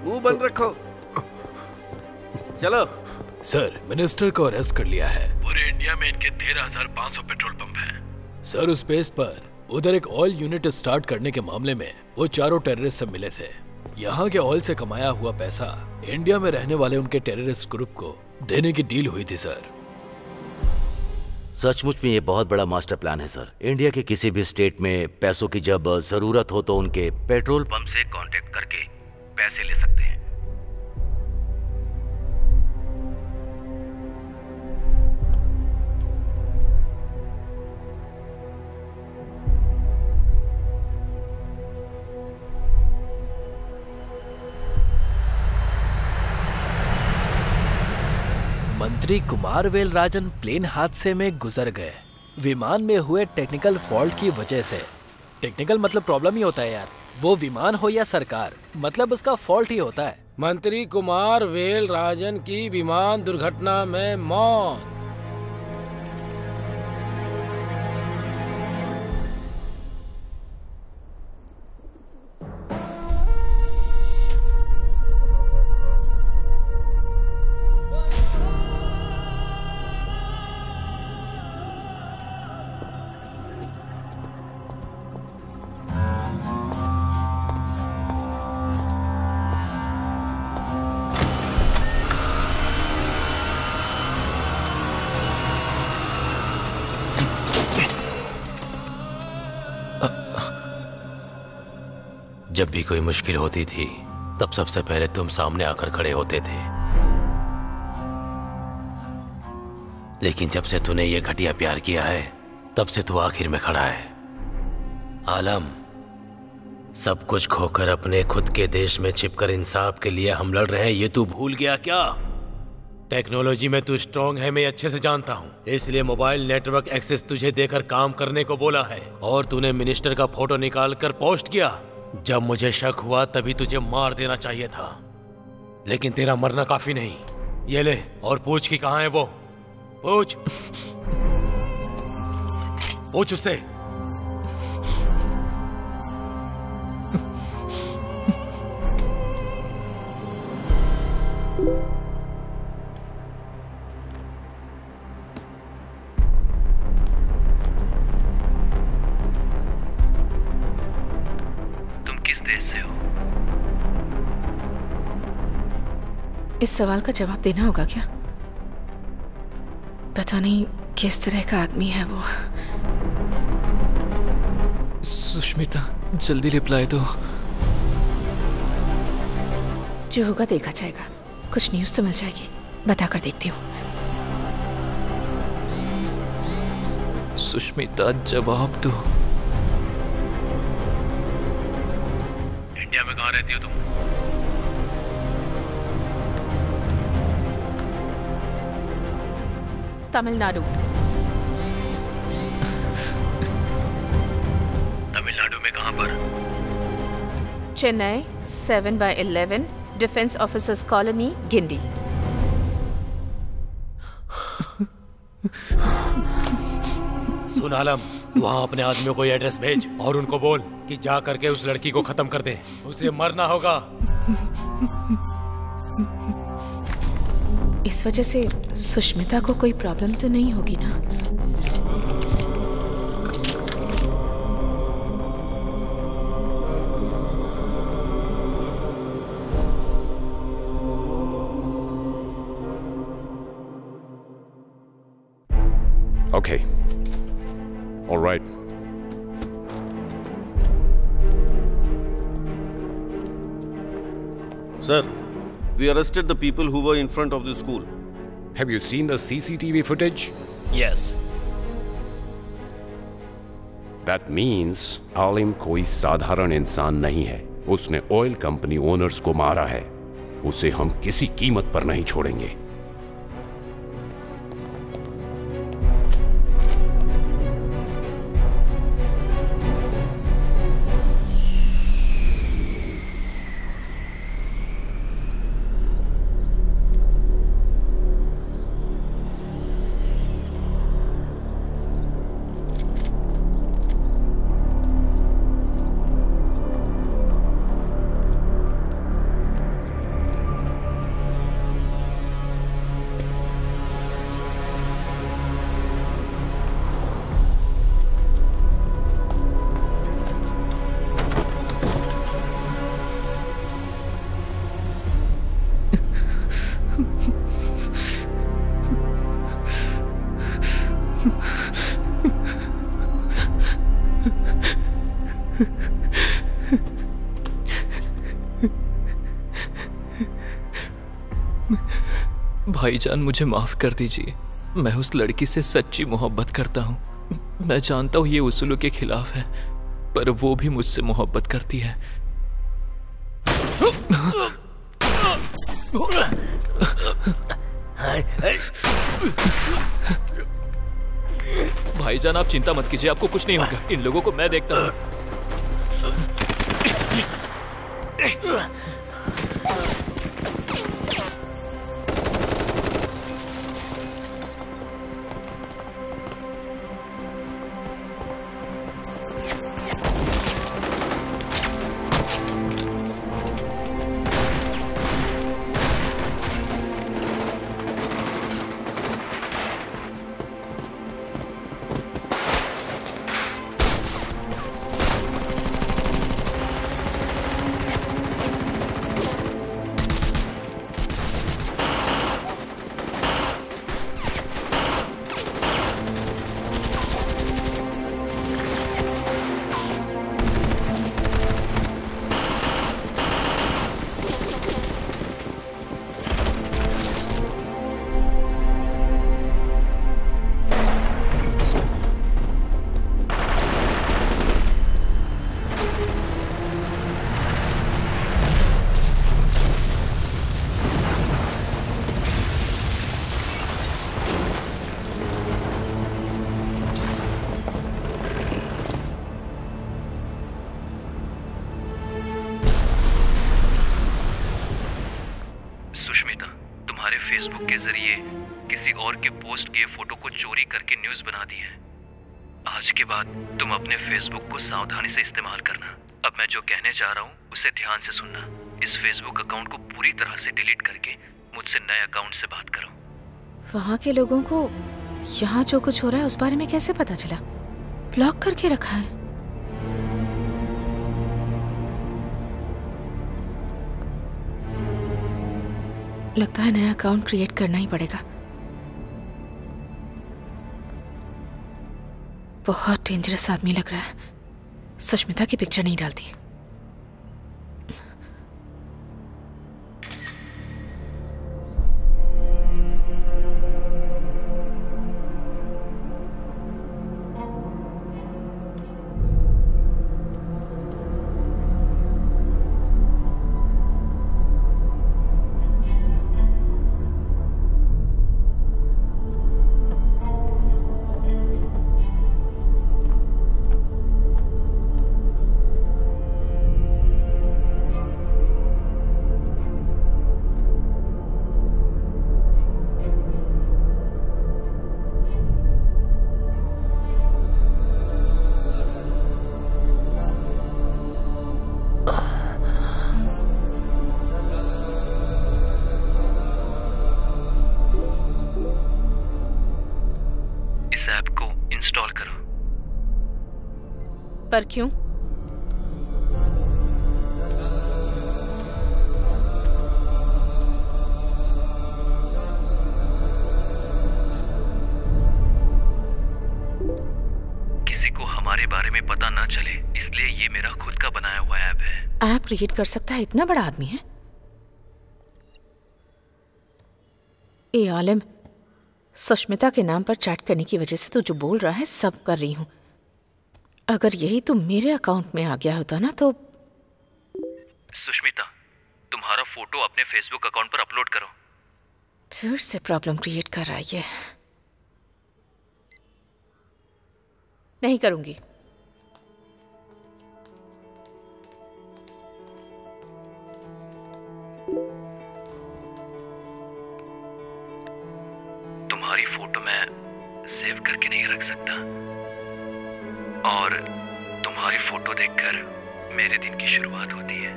मुंह बंद रखो। चलो। सर, मिनिस्टर को अरेस्ट कर लिया है। पूरे इंडिया में इनके 13,500 पेट्रोल पंप हैं। सर, उस बेस पर उधर एक ऑयल यूनिट स्टार्ट करने के मामले में वो चारों टेररिस्ट से मिले थे। यहाँ के ऑयल से कमाया हुआ पैसा इंडिया में रहने वाले उनके टेररिस्ट ग्रुप को देने की डील हुई थी सर। सचमुच में ये बहुत बड़ा मास्टर प्लान है सर। इंडिया के किसी भी स्टेट में पैसों की जब जरूरत हो तो उनके पेट्रोल पंप से कांटेक्ट करके पैसे ले सकते हैं। मंत्री कुमार वेलराजन प्लेन हादसे में गुजर गए। विमान में हुए टेक्निकल फॉल्ट की वजह से। टेक्निकल मतलब प्रॉब्लम ही होता है यार। वो विमान हो या सरकार, मतलब उसका फॉल्ट ही होता है। मंत्री कुमार वेलराजन की विमान दुर्घटना में मौत। जब भी कोई मुश्किल होती थी तब सबसे पहले तुम सामने आकर खड़े होते थे, लेकिन जब से तूने ये घटिया प्यार किया है तब से तू आखिर में खड़ा है। आलम, सब कुछ खोकर अपने खुद के देश में छिपकर इंसाफ के लिए हम लड़ रहे हैं, ये तू भूल गया क्या? टेक्नोलॉजी में तू स्ट्रांग है, मैं अच्छे से जानता हूँ, इसलिए मोबाइल नेटवर्क एक्सेस तुझे देकर काम करने को बोला है। और तूने मिनिस्टर का फोटो निकाल कर पोस्ट किया। जब मुझे शक हुआ तभी तुझे मार देना चाहिए था, लेकिन तेरा मरना काफी नहीं। ये ले और पूछ कि कहाँ है वो। पूछ पूछ उससे। इस सवाल का जवाब देना होगा क्या? पता नहीं किस तरह का आदमी है वो। सुष्मिता, जल्दी रिप्लाई दो। जो होगा देखा जाएगा। कुछ न्यूज़ तो मिल जाएगी, बताकर देखती हूँ। सुष्मिता, जवाब दो। इंडिया में कहाँ रहती हो तुम? तमिलनाडु। तमिलनाडु में कहाँ पर? Chennai 7/11 defence officers colony, Guindy. सुन आलम, वहाँ अपने आदमियों को ये एड्रेस भेज और उनको बोल कि जा करके उस लड़की को खत्म कर दे। उसे मरना होगा। इस वजह से सुष्मिता को कोई प्रॉब्लम तो नहीं होगी ना? Okay. All right. Sir, we arrested the people who were in front of the school. Have you seen the CCTV footage? Yes. That means आलिम कोई साधारण इंसान नहीं है। उसने ऑयल कंपनी ओनर्स को मारा है। उसे हम किसी कीमत पर नहीं छोड़ेंगे। भाईजान, मुझे माफ कर दीजिए। मैं उस लड़की से सच्ची मोहब्बत करता हूँ। मैं जानता हूँ ये उसूलों के खिलाफ है, पर वो भी मुझसे मोहब्बत करती है। भाईजान, आप चिंता मत कीजिए, आपको कुछ नहीं होगा। इन लोगों को मैं देखता हूँ। फेसबुक को सावधानी से इस्तेमाल करना। अब मैं जो कहने जा रहा हूँ उसे ध्यान से सुनना। इस फेसबुक अकाउंट को पूरी तरह से डिलीट करके मुझसे नए अकाउंट से बात करो। वहाँ के लोगों को यहाँ जो कुछ हो रहा है उस बारे में कैसे पता चला? ब्लॉक करके रखा है। लगता है नया अकाउंट क्रिएट करना ही पड़ेगा। बहुत डेंजरस आदमी लग रहा है। सुष्मिता की पिक्चर नहीं डालती। पर क्यों? किसी को हमारे बारे में पता ना चले, इसलिए ये मेरा खुद का बनाया हुआ ऐप है। ऐप क्रिएट कर सकता है? इतना बड़ा आदमी है। ए आलिम, सुष्मिता के नाम पर चैट करने की वजह से तू जो बोल रहा है सब कर रही हूँ। अगर यही तो मेरे अकाउंट में आ गया होता ना तो। सुष्मिता, तुम्हारा फोटो अपने फेसबुक अकाउंट पर अपलोड करो। फिर से प्रॉब्लम क्रिएट कर रहा है ये। नहीं करूंगी। तुम्हारी फोटो मैं सेव करके नहीं रख सकता, और तुम्हारी फोटो देखकर मेरे दिन की शुरुआत होती है।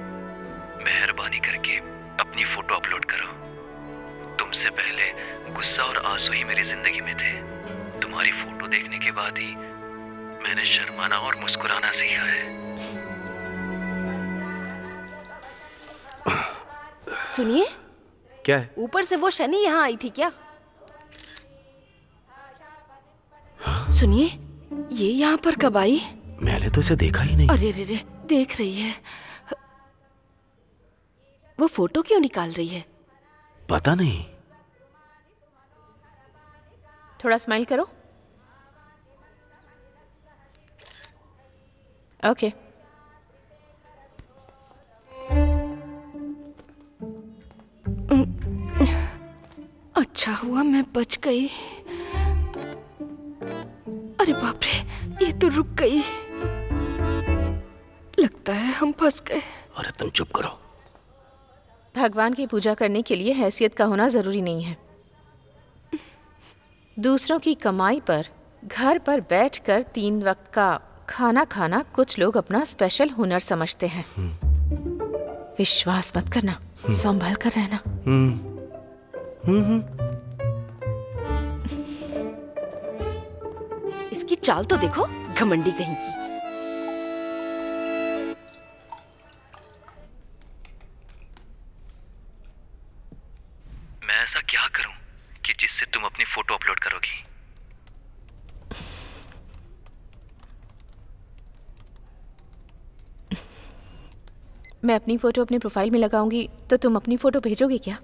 मेहरबानी करके अपनी फोटो अपलोड करो। तुमसे पहले गुस्सा और आंसू ही मेरी जिंदगी में थे। तुम्हारी फोटो देखने के बाद ही मैंने शर्माना और मुस्कुराना सीखा है। सुनिए, क्या है? ऊपर से वो शनि यहाँ आई थी क्या? सुनिए, ये यहाँ पर कब आई? मैंने तो इसे देखा ही नहीं। अरे रे रे, देख रही है। वो फोटो क्यों निकाल रही है? पता नहीं। थोड़ा स्माइल करो। ओके। अच्छा हुआ मैं बच गई। अरे बाप रे, ये तो रुक गई। लगता है हम फंस गए। अरे तुम चुप करो। भगवान की पूजा करने के लिए हैसियत का होना जरूरी नहीं है। दूसरों की कमाई पर घर पर बैठकर 3 वक्त का खाना खाना कुछ लोग अपना स्पेशल हुनर समझते हैं। विश्वास मत करना, संभल कर रहना। इसकी चाल तो देखो, घमंडी कहीं की। मैं ऐसा क्या करूं कि जिससे तुम अपनी फोटो अपलोड करोगी? मैं अपनी फोटो अपने प्रोफाइल में लगाऊंगी तो तुम अपनी फोटो भेजोगे क्या?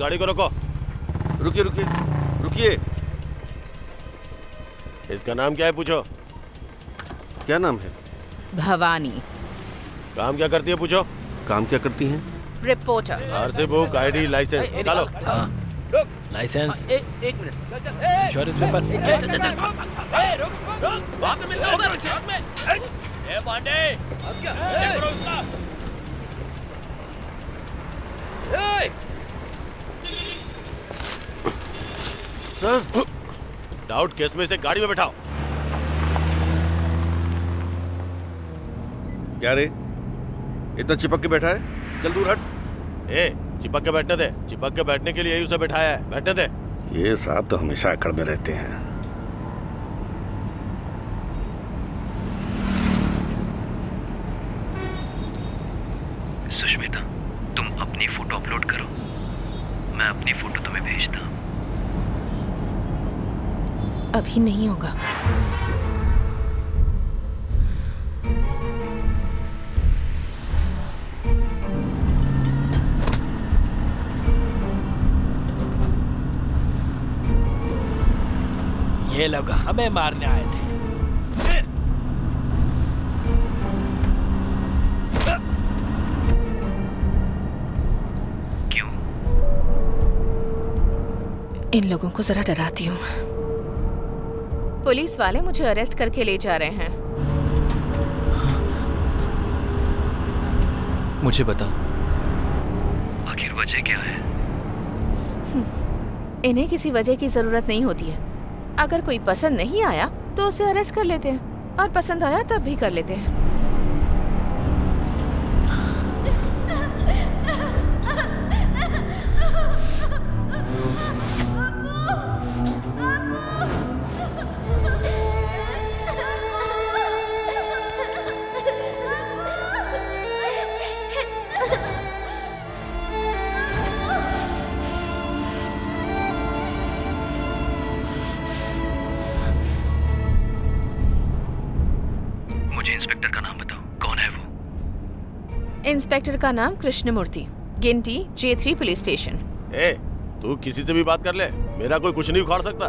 गाड़ी को रोको। रुकिए रुकिए रुकिए। इसका नाम क्या है पूछो। क्या नाम है? भवानी। काम क्या करती है पूछो। काम क्या करती हैं? Reporter. RC book, ID, licence निकालो। लाइसेंस। एक मिनट। Insurance paper. वहाँ पे मिलता है उधर। ए पांडे, अब क्या? देखो उसका। सर, डाउट केस में इसे गाड़ी में बैठाओ। क्या रे, इतना चिपक के बैठा है? चल दूर हट। ए, चिपक के बैठने दे। चिपक के बैठने के लिए ही उसे बैठाया है। बैठने दे। ये साहब तो हमेशा अकड़ते रहते हैं। सुष्मिता, तुम अपनी फोटो अपलोड करो, मैं अपनी फोटो तुम्हें भेजता हूँ। अभी नहीं होगा। ये लोग हमें मारने आए थे। क्यों? इन लोगों को जरा डराती हूँ। पुलिस वाले मुझे अरेस्ट करके ले जा रहे हैं। मुझे बता, आखिर वजह क्या है? इन्हें किसी वजह की जरूरत नहीं होती है। अगर कोई पसंद नहीं आया तो उसे अरेस्ट कर लेते हैं, और पसंद आया तब भी कर लेते हैं। इंस्पेक्टर का नाम बताओ, कौन है वो? इंस्पेक्टर का नाम कृष्णमूर्ति, गिनटी J3 पुलिस स्टेशन। ए, तू किसी से भी बात कर ले, मेरा कोई कुछ नहीं उखाड़ सकता।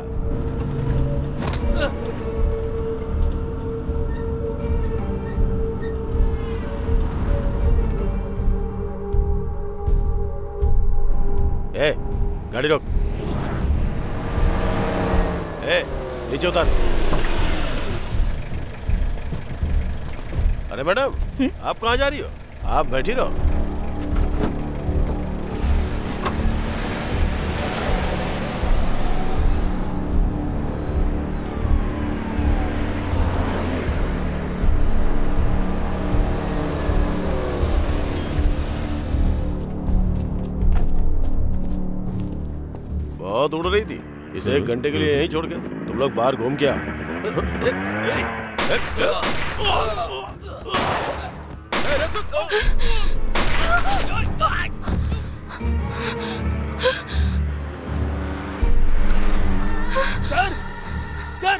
ए, गाड़ी रोक। ए, नीचे उतार। अरे मैडम, आप कहाँ जा रही हो? आप बैठी रहो। बहुत उड़ रही थी, इसे 1 घंटे के लिए यहीं छोड़ के तुम लोग बाहर घूम के आओ। सर, सर,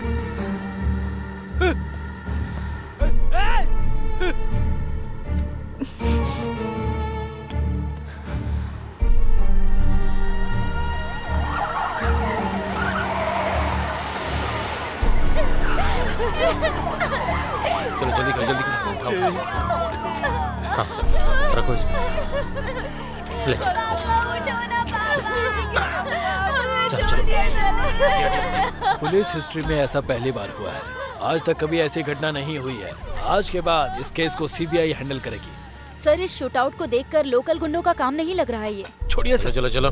चलो जल्दी करो, जल्दी करो। हाँ, रखो इसमें। ले चलो, चलो। पुलिस हिस्ट्री में ऐसा पहली बार हुआ है। आज तक कभी ऐसी घटना नहीं हुई है। आज के बाद इस केस को सीबीआई हैंडल करेगी। सर, इस शूटआउट को देखकर लोकल गुंडों का काम नहीं लग रहा है ये। छोड़िए सर। चलो, चलो।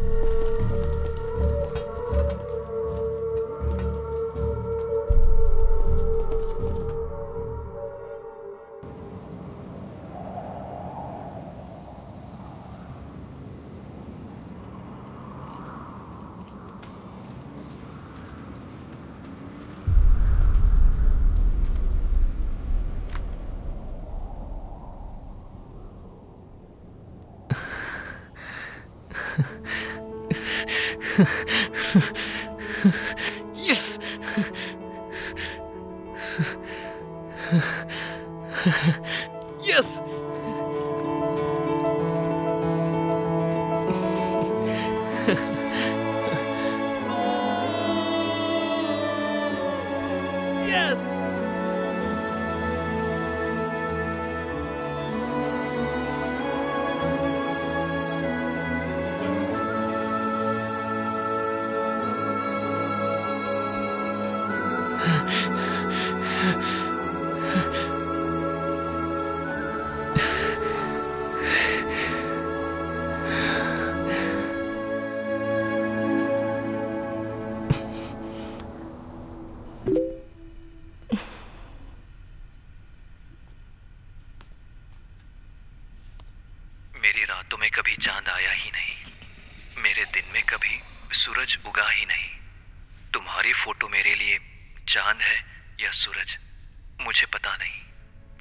Yes. Yes. Yes. मेरी रातों में कभी चांद आया ही नहीं, मेरे दिन में कभी सूरज उगा ही नहीं। तुम्हारी फोटो मेरे लिए चांद है या सूरज मुझे पता नहीं।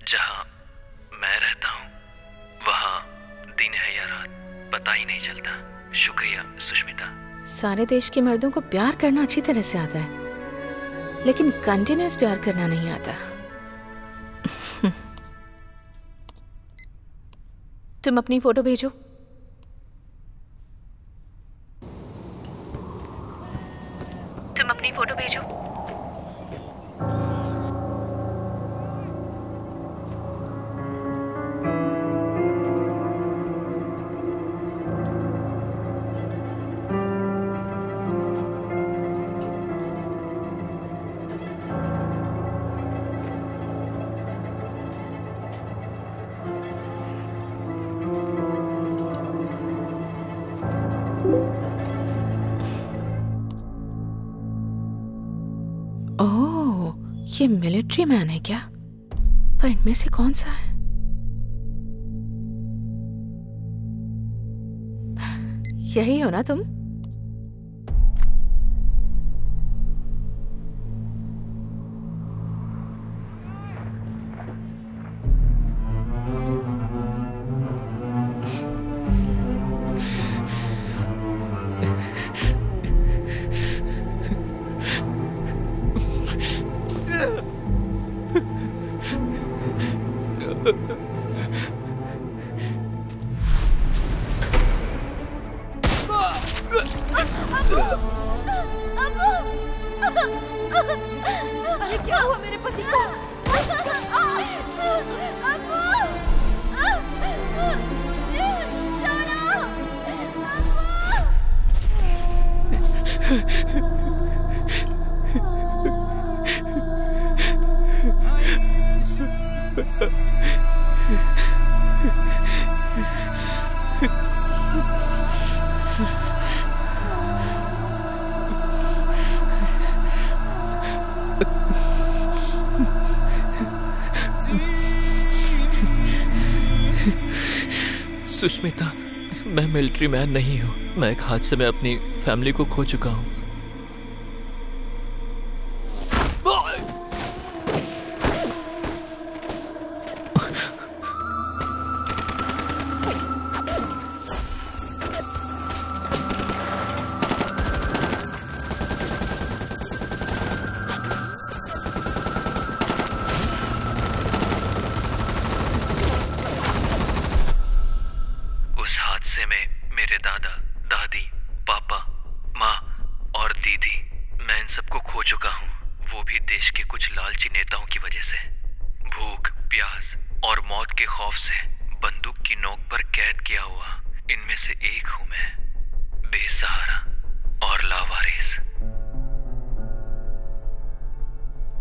जहां मैं रहता हूं वहां दिन है या रात पता ही नहीं चलता। शुक्रिया सुष्मिता। सारे देश के मर्दों को प्यार करना अच्छी तरह से आता है, लेकिन कंटिन्यूअस प्यार करना नहीं आता। तुम अपनी फोटो भेजो। तुम अपनी फोटो भेजो। ओह, ये मिलिट्री मैन है क्या? पर इनमें से कौन सा है? यही हो ना तुम? अरे क्या हुआ मेरे पति को? सुष्मिता, मैं मिलिट्री मैन नहीं हूँ। मैं एक हादसे में अपनी फैमिली को खो चुका हूँ।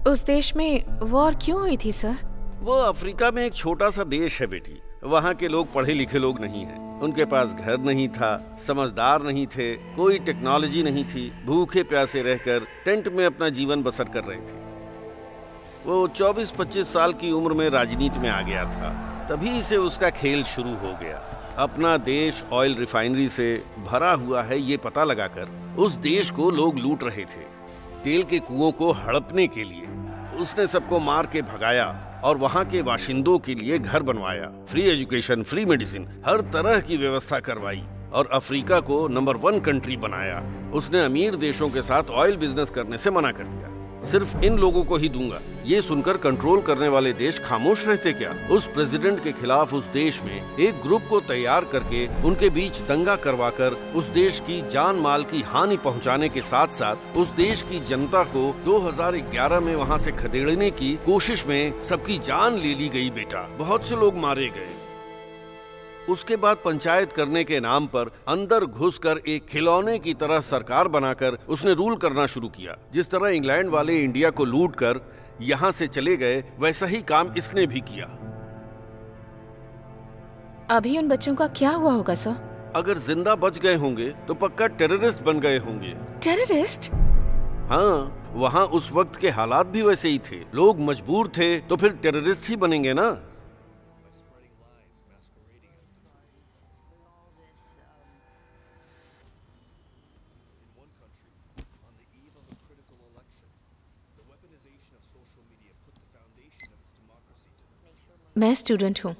उस देश में वॉर क्यों हुई थी सर? वो अफ्रीका में एक छोटा सा देश है बेटी। वहाँ के लोग पढ़े लिखे लोग नहीं हैं। उनके पास घर नहीं था, समझदार नहीं थे, कोई टेक्नोलॉजी नहीं थी, भूखे प्यासे रहकर टेंट में अपना जीवन बसर कर रहे थे। वो 24-25 साल की उम्र में राजनीति में आ गया था। तभी से उसका खेल शुरू हो गया। अपना देश ऑयल रिफाइनरी से भरा हुआ है ये पता लगाकर उस देश को लोग लूट रहे थे। तेल के कुओं को हड़पने के लिए उसने सबको मार के भगाया और वहाँ के बाशिंदों के लिए घर बनवाया, फ्री एजुकेशन, फ्री मेडिसिन, हर तरह की व्यवस्था करवाई और अफ्रीका को नंबर 1 कंट्री बनाया। उसने अमीर देशों के साथ ऑयल बिजनेस करने से मना कर दिया। सिर्फ इन लोगों को ही दूंगा। ये सुनकर कंट्रोल करने वाले देश खामोश रहते क्या? उस प्रेसिडेंट के खिलाफ उस देश में एक ग्रुप को तैयार करके उनके बीच दंगा करवाकर उस देश की जान माल की हानि पहुंचाने के साथ साथ उस देश की जनता को 2011 में वहां से खदेड़ने की कोशिश में सबकी जान ले ली गई बेटा। बहुत से लोग मारे गए। उसके बाद पंचायत करने के नाम पर अंदर घुसकर एक खिलौने की तरह सरकार बनाकर उसने रूल करना शुरू किया। जिस तरह इंग्लैंड वाले इंडिया को लूट कर यहाँ से चले गए, वैसा ही काम इसने भी किया। अभी उन बच्चों का क्या हुआ होगा सर? अगर जिंदा बच गए होंगे तो पक्का टेररिस्ट बन गए होंगे। टेररिस्ट? हाँ, वहाँ उस वक्त के हालात भी वैसे ही थे। लोग मजबूर थे तो फिर टेररिस्ट ही बनेंगे ना। मैं स्टूडेंट हूँ।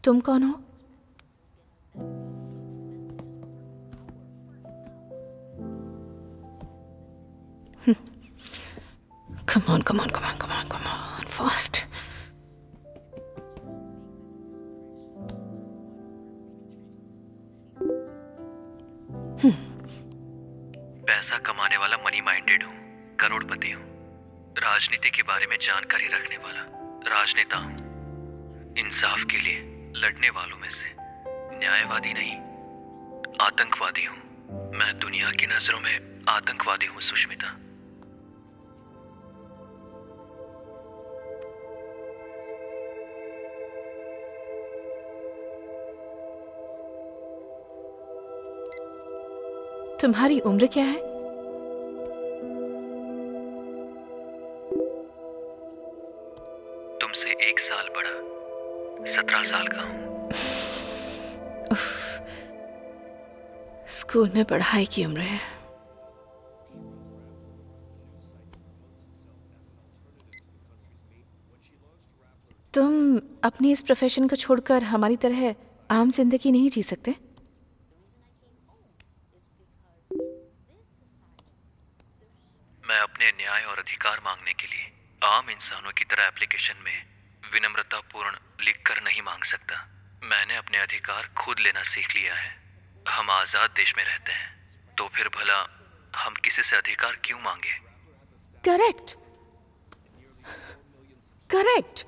तुम कौन हो? Come on, come on, come on, come on, come on, fast. पैसा कमाने वाला मनी माइंडेड हूँ, करोड़पति हूँ, राजनीति के बारे में जानकारी रखने वाला राजनेता हूँ, इंसाफ के लिए लड़ने वालों में से न्यायवादी नहीं, आतंकवादी हूँ। मैं दुनिया की नजरों में आतंकवादी हूँ सुष्मिता। तुम्हारी उम्र क्या है? तुमसे 1 साल बड़ा, 17 साल का हूं। स्कूल में पढ़ाई की उम्र है। तुम अपनी इस प्रोफेशन को छोड़कर हमारी तरह आम जिंदगी नहीं जी सकते? मैं अपने न्याय और अधिकार मांगने के लिए आम इंसानों की तरह एप्लीकेशन में विनम्रतापूर्ण लिखकर नहीं मांग सकता। मैंने अपने अधिकार खुद लेना सीख लिया है। हम आजाद देश में रहते हैं, तो फिर भला हम किसी से अधिकार क्यों मांगे? Correct, correct.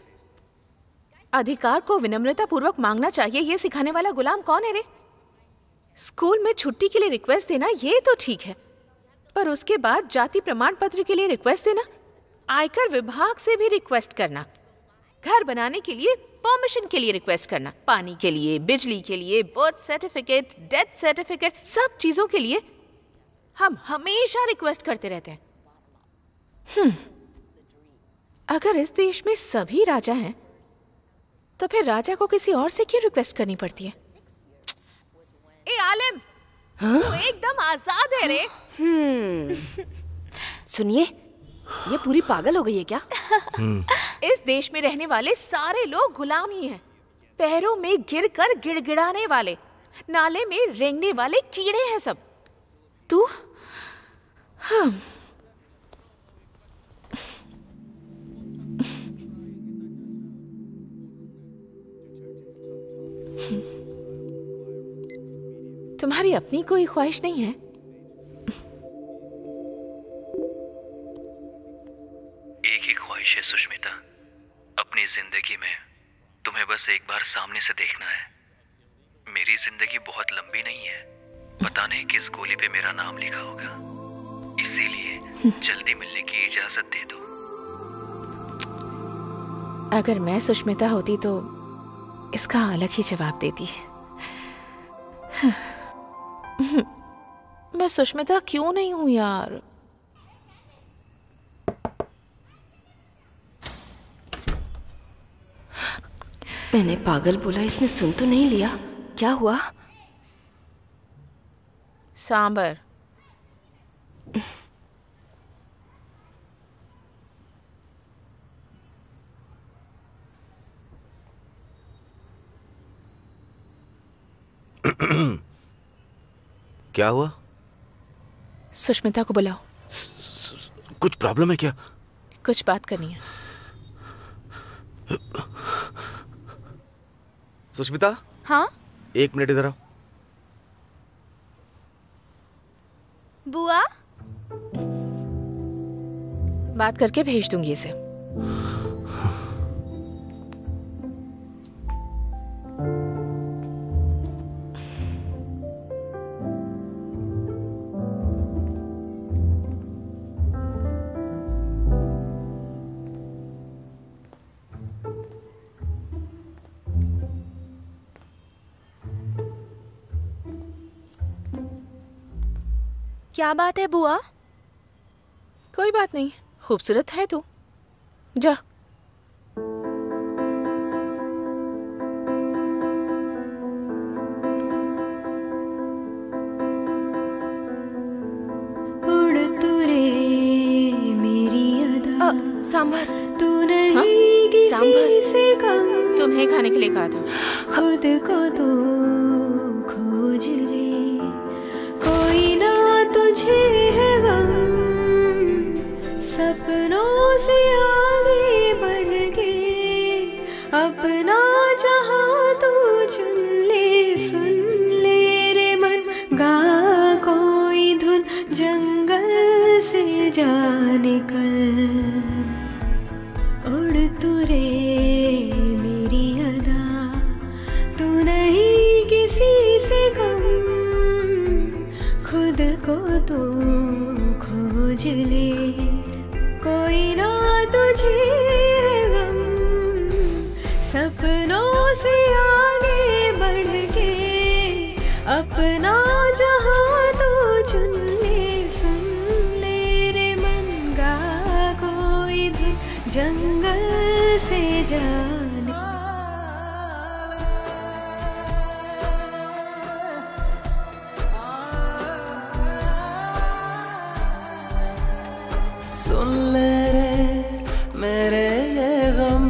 अधिकार को विनम्रता पूर्वक मांगना चाहिए, ये सिखाने वाला गुलाम कौन है रे? स्कूल में छुट्टी के लिए रिक्वेस्ट देना ये तो ठीक है, पर उसके बाद जाति प्रमाण पत्र के लिए रिक्वेस्ट देना, आयकर विभाग से भी रिक्वेस्ट करना, घर बनाने के लिए परमिशन के लिए रिक्वेस्ट करना, पानी के लिए, बिजली के लिए, बर्थ सर्टिफिकेट, डेथ सर्टिफिकेट, सब चीजों के लिए हम हमेशा रिक्वेस्ट करते रहते हैं। अगर इस देश में सभी राजा हैं तो फिर राजा को किसी और से क्यों रिक्वेस्ट करनी पड़ती है? ए आलिम, तू एकदम आजाद है रे। सुनिए, ये पूरी पागल हो गई है क्या? इस देश में रहने वाले सारे लोग गुलाम ही हैं। पैरों में गिरकर गिड़गिड़ाने वाले, नाले में रेंगने वाले कीड़े हैं सब। तू तुम्हारी अपनी कोई ख्वाहिश नहीं है? एक ही ख्वाहिश है सुष्मिता, अपनी जिंदगी में तुम्हें बस एक बार सामने से देखना है। मेरी जिंदगी बहुत लंबी नहीं है, पता नहीं किस गोली पे मेरा नाम लिखा होगा, इसीलिए जल्दी मिलने की इजाजत दे दो। अगर मैं सुष्मिता होती तो इसका अलग ही जवाब देती। मैं सुष्मिता क्यों नहीं हूं यार? मैंने पागल बोला, इसने सुन तो नहीं लिया। क्या हुआ? सांबर। क्या हुआ? सुष्मिता को बुलाओ। कुछ प्रॉब्लम है क्या? कुछ बात करनी है। सुष्मिता। हाँ? 1 मिनट इधर आओ। बुआ? बात करके भेज दूंगी इसे। क्या बात है बुआ? कोई बात नहीं, खूबसूरत है तू। जा। उड़ तू रे मेरी अदा, सांभर। तू नहीं किसी से कम, तुम्हें खाने के लिए कहा था। खुद को तो खोज ले, कोई ना तुझे है गम, सपनों से आगे बढ़ के अपना जहां तू चुन ले। सुन ले रे मन, गा कोई धुन, जंगल से जा निकल। उड़ तू रे मेरी अदा, तू नहीं किसी से कम, खुद को तो खोज ले, कोई ना तुझे गम, सपनों से आगे बढ़ के अपना जहां तू चुन ले। सुन ले रे मन, गा कोई धुन, जंगल से जाने। सुन ले रे मेरे ये गम,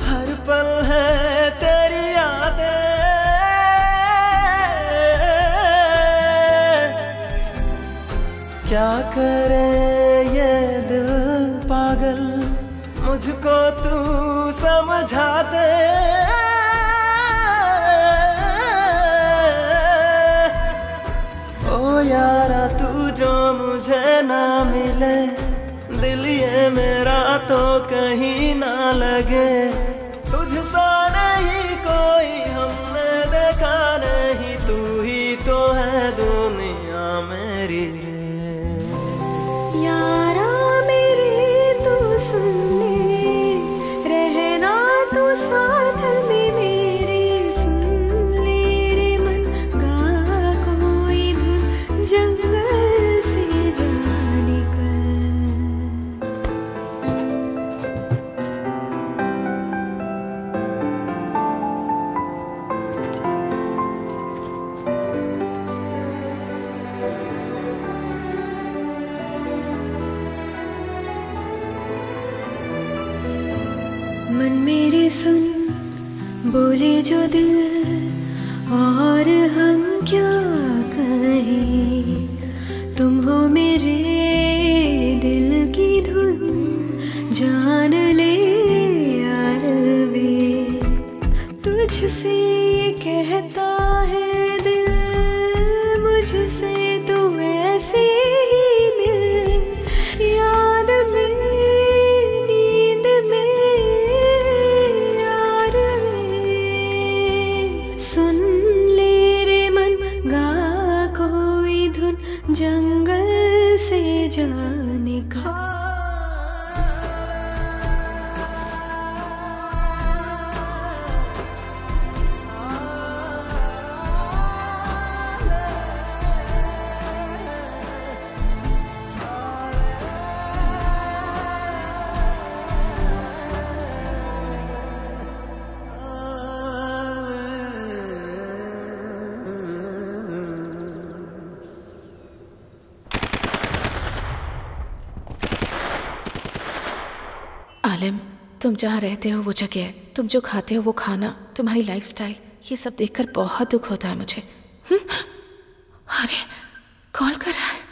हर पल है तेरी यादें। क्या करे ये दिल पागल, मुझको तू समझा दे। ओ यारा तू जो मुझे ना मिले, दिल ये मेरा तो कहीं ना लगे। तुझसा नहीं कोई हमने देखा नहीं, तू ही तो है दुनिया मेरी रे। यारा मेरे तू सुन ले, रहना मन मेरे सुन बोले जो दिल, और हम क्या कहें। तुम हो मेरे दिल की धुन, जान ले यार वे। तुझसे कहता है दिल, मुझसे तू ऐसे ही मिल। याद में नींद में यार वे। सुन ले रे मन गा कोई धुन, जंगल से जाने का। आलिम, तुम जहाँ रहते हो वो जगह, तुम जो खाते हो वो खाना, तुम्हारी लाइफस्टाइल, ये सब देखकर बहुत दुख होता है मुझे। अरे कॉल कर रहा है।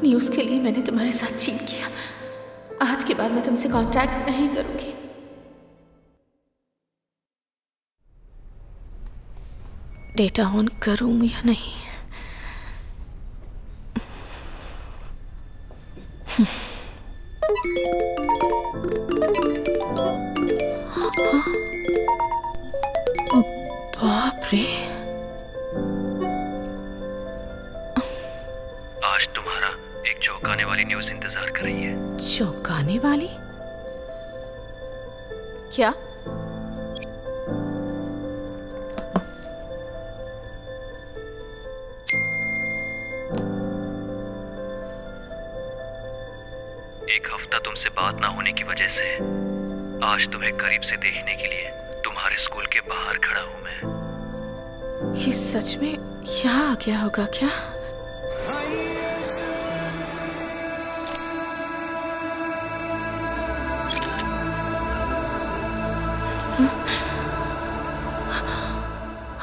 न्यूज़ के लिए मैंने तुम्हारे साथ चीट किया। आज के बाद मैं तुमसे कांटेक्ट नहीं करूंगी। डेटा ऑन करूं या नहीं? बाप रे, आज तुम्हारा एक चौंकाने वाली न्यूज़ इंतजार कर रही है। चौंकाने वाली? क्या? एक हफ्ता तुमसे बात ना होने की वजह से आज तुम्हें करीब से देखने के लिए तुम्हारे स्कूल के बाहर खड़ा हूं मैं। ये सच में यहाँ आ गया होगा क्या?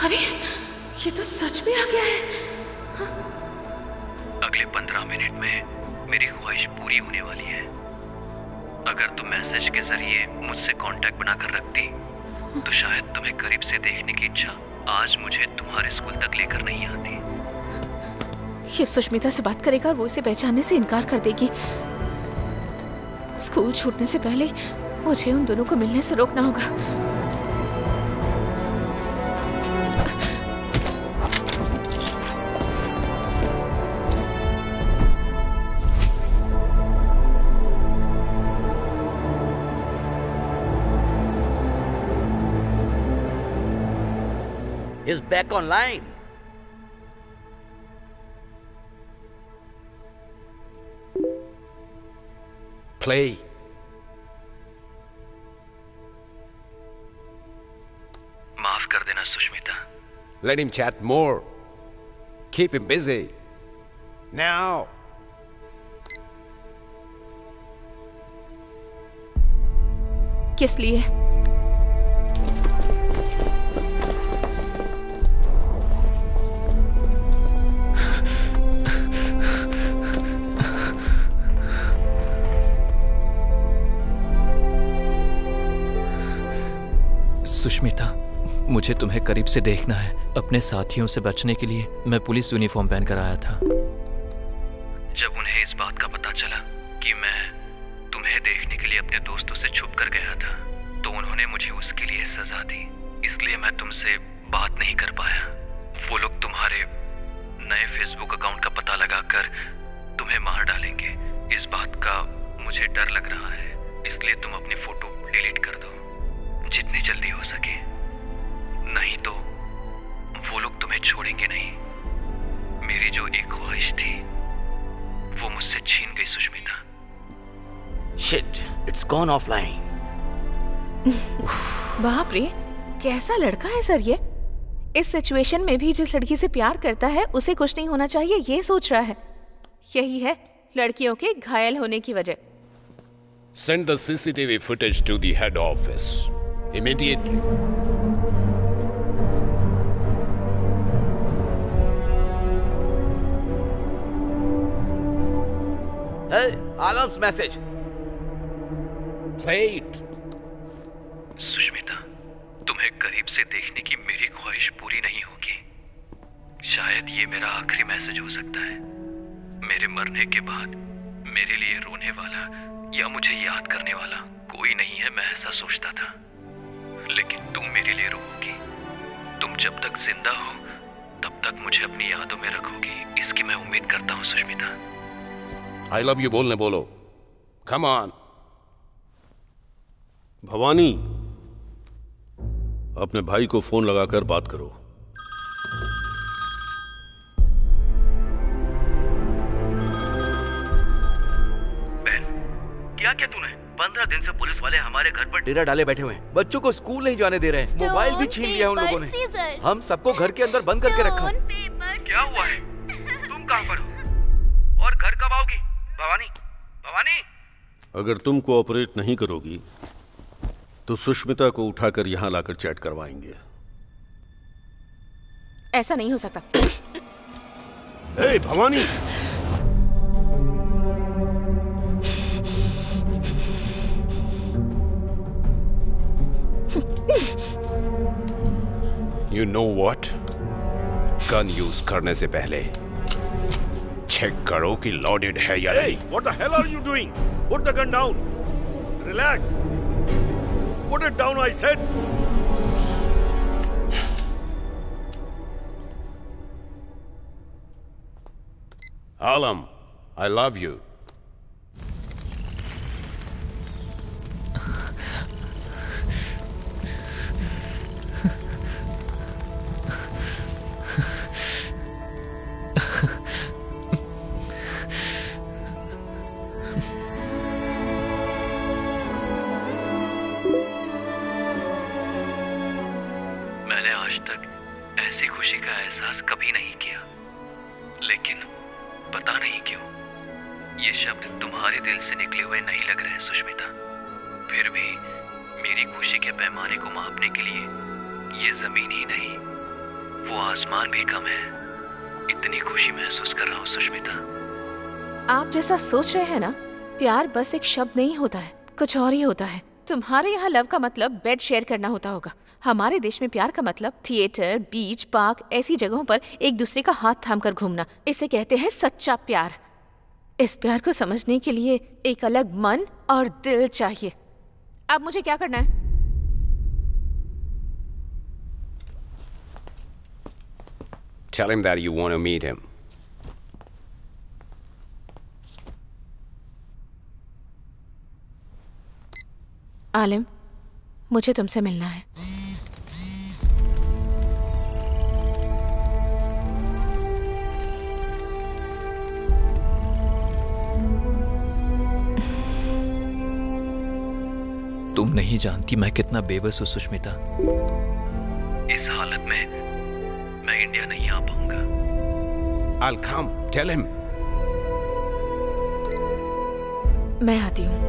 अरे ये तो सच में आ गया है। अगले 15 मिनट में मेरी ख्वाहिश पूरी होने वाली है। अगर तुम मैसेज के जरिए मुझसे कांटेक्ट बनाकर रखती तो शायद तुम्हें करीब से देखने की इच्छा आज मुझे तुम्हारे स्कूल तक लेकर नहीं आती। ये सुष्मिता से बात करेगा और वो इसे पहचानने से इनकार कर देगी। स्कूल छूटने से पहले मुझे उन दोनों को मिलने से रोकना होगा। is back online. Play. माफ कर देना Sushmita. Let him chat more. Keep him busy. Now. किस लिए? सुष्मिता, मुझे तुम्हें करीब से देखना है। अपने साथियों से बचने के लिए मैं पुलिस यूनिफॉर्म पहनकर आया था। जब उन्हें इस बात का पता चला कि मैं तुम्हें देखने के लिए अपने दोस्तों से छुप कर गया था तो उन्होंने मुझे उसके लिए सजा दी। इसलिए मैं तुमसे बात नहीं कर पाया। वो लोग तुम्हारे नए फेसबुक अकाउंट का पता लगाकर तुम्हें मार डालेंगे। इस बात का मुझे डर लग रहा है, इसलिए तुम अपनी फोटो डिलीट कर दो जितनी जल्दी हो सके, नहीं तो वो लोग तुम्हें छोड़ेंगे नहीं। मेरी जो एक ख्वाहिश थी वो मुझसे छीन गई Sushmita. Shit, it's gone offline. बाप रे, कैसा लड़का है सर ये। इस सिचुएशन में भी जिस लड़की से प्यार करता है उसे कुछ नहीं होना चाहिए ये सोच रहा है। यही है लड़कियों के घायल होने की वजह। Send the CCTV footage to the head office immediately. Hey, Alam's message. Play it. Sushmita, तुम्हें करीब से देखने की मेरी ख्वाहिश पूरी नहीं होगी। शायद ये मेरा आखिरी मैसेज हो सकता है। मेरे मरने के बाद मेरे लिए रोने वाला या मुझे याद करने वाला कोई नहीं है, मैं ऐसा सोचता था। लेकिन तुम मेरे लिए रोओगी। तुम जब तक जिंदा हो तब तक मुझे अपनी यादों में रखोगी, इसकी मैं उम्मीद करता हूँ सुष्मिता। I love you बोलने बोलो। Come on. भवानी, अपने भाई को फोन लगाकर बात करो। क्या क्या तूने? 15 दिन से पुलिस वाले हमारे घर पर डेरा डाले बैठे हुए हैं। बच्चों को स्कूल नहीं जाने दे रहे हैं। मोबाइल भी छीन लिया उन लोगों ने। हम सबको घर के अंदर बंद करके रखा। क्या हुआ है? तुम कहाँ पर हो? और घर कब आओगी? भवानी, भवानी। अगर तुम कोऑपरेट नहीं करोगी तो सुष्मिता को उठाकर यहाँ लाकर चैट करवाएंगे। ऐसा नहीं हो सकता। ए, Bhavani. You know what? Gun use करने से पहले चेक करो कि लोडेड है या नहीं। What the hell are you doing? Put the gun down. Relax. Put it down, I said. Alam, I love you. मैंने आज तक ऐसी खुशी का एहसास कभी नहीं किया, लेकिन पता नहीं क्यों ये शब्द तुम्हारे दिल से निकले हुए नहीं लग रहे हैं सुष्मिता। फिर भी मेरी खुशी के पैमाने को मापने के लिए ये जमीन ही नहीं, वो आसमान भी कम है। इतनी खुशी महसूस कर रहा हूँ सुष्मिता। आप जैसा सोच रहे हैं ना, प्यार बस एक शब्द नहीं होता है, कुछ और ही होता है। तुम्हारे यहाँ लव का मतलब बेड शेयर करना होता होगा। हमारे देश में प्यार का मतलब थिएटर, बीच, पार्क ऐसी जगहों पर एक दूसरे का हाथ थामकर घूमना। इसे कहते हैं सच्चा प्यार। इस प्यार को समझने के लिए एक अलग मन और दिल चाहिए। अब मुझे क्या करना है? Tell him that you want to meet him. आलिम, मुझे तुमसे मिलना है। तुम नहीं जानती मैं कितना बेबस हूँ सुष्मिता। इस हालत में मैं इंडिया नहीं आ पाऊंगा। I'll come. Tell him. मैं आती हूँ।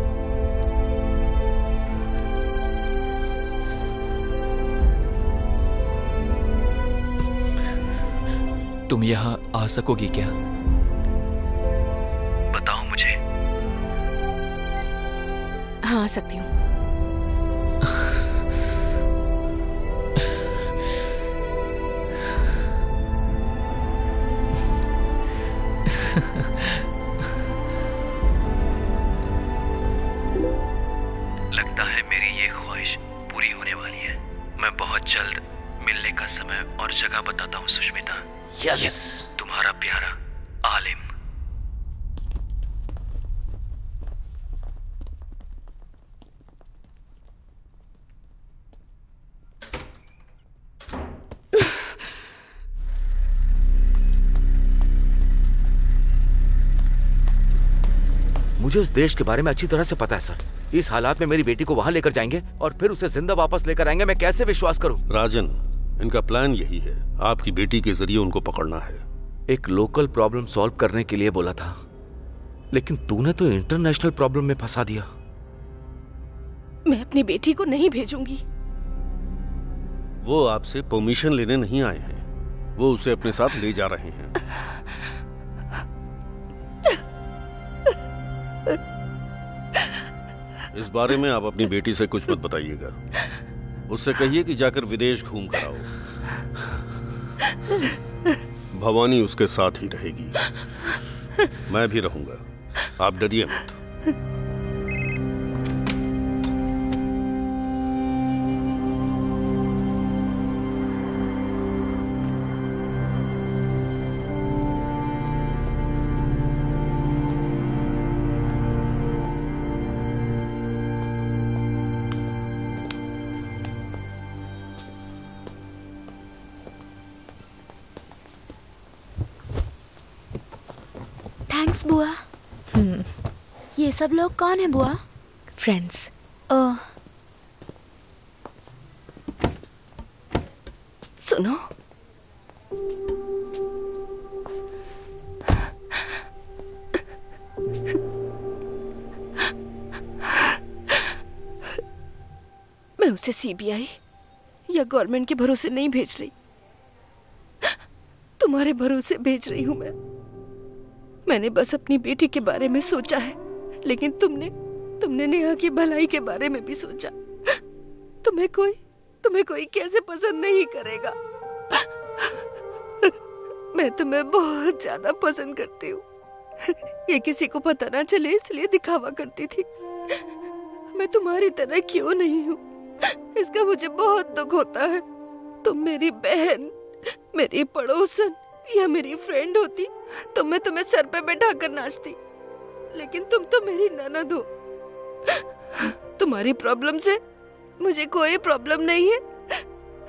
तुम यहाँ आ सकोगी क्या? बताओ मुझे। हाँ, आ सकती हूँ। लगता है मेरी ये ख्वाहिश पूरी होने वाली है। मैं बहुत जल्द मिलने मिलने का समय और जगह बताता हूँ सुष्मिता। यस। तुम्हारा प्यारा आलिम। मुझे उस देश के बारे में अच्छी तरह से पता है सर। इस हालात में मेरी बेटी को वहां लेकर जाएंगे और फिर उसे जिंदा वापस लेकर आएंगे, मैं कैसे विश्वास करूं? राजन, इनका प्लान यही है, आपकी बेटी के जरिए उनको पकड़ना है। एक लोकल प्रॉब्लम सॉल्व करने के लिए बोला था, लेकिन तूने तो इंटरनेशनल प्रॉब्लम में फंसा दिया। मैं अपनी बेटी को नहीं भेजूंगी। वो आपसे परमिशन लेने नहीं आए हैं, वो उसे अपने साथ ले जा रहे हैं। इस बारे में आप अपनी बेटी से कुछ मत बताइएगा। उससे कहिए कि जाकर विदेश घूम कर आओ। भवानी उसके साथ ही रहेगी, मैं भी रहूंगा, आप डरिए मत। थैंक्स बुआ। ये सब लोग कौन है बुआ? फ्रेंड्स। ओह। सुनो, मैं उसे सीबीआई या गवर्नमेंट के भरोसे नहीं भेज रही, तुम्हारे भरोसे भेज रही हूं मैंने बस अपनी बेटी के बारे में सोचा है, लेकिन तुमने नेहा की भलाई के बारे में भी सोचा। तुम्हें कोई कैसे पसंद नहीं करेगा? मैं तुम्हें बहुत ज्यादा पसंद करती हूँ। ये किसी को पता ना चले इसलिए दिखावा करती थी। मैं तुम्हारी तरह क्यों नहीं हूँ, इसका मुझे बहुत दुख होता है। तुम मेरी बहन, मेरी पड़ोसन या मेरी फ्रेंड होती तो मैं तुम्हें सर पे बैठा कर नाचती, लेकिन तुम तो मेरी ननद हो। तुम्हारी प्रॉब्लम से मुझे कोई प्रॉब्लम नहीं है,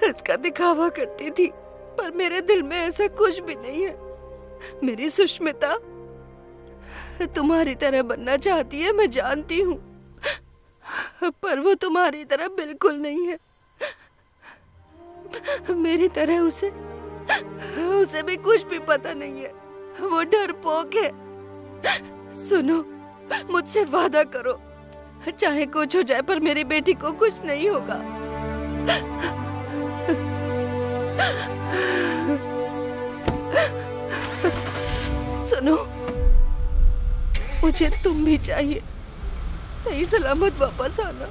इसका दिखावा करती थी, पर मेरे दिल में ऐसा कुछ भी नहीं है। मेरी सुष्मिता तुम्हारी तरह बनना चाहती है, मैं जानती हूँ, पर वो तुम्हारी तरह बिल्कुल नहीं है। मेरी तरह उसे भी कुछ भी पता नहीं है, वो डरपोक है। सुनो, मुझसे वादा करो, चाहे कुछ हो जाए पर मेरी बेटी को कुछ नहीं होगा। सुनो, मुझे तुम भी चाहिए, सही सलामत वापस आना।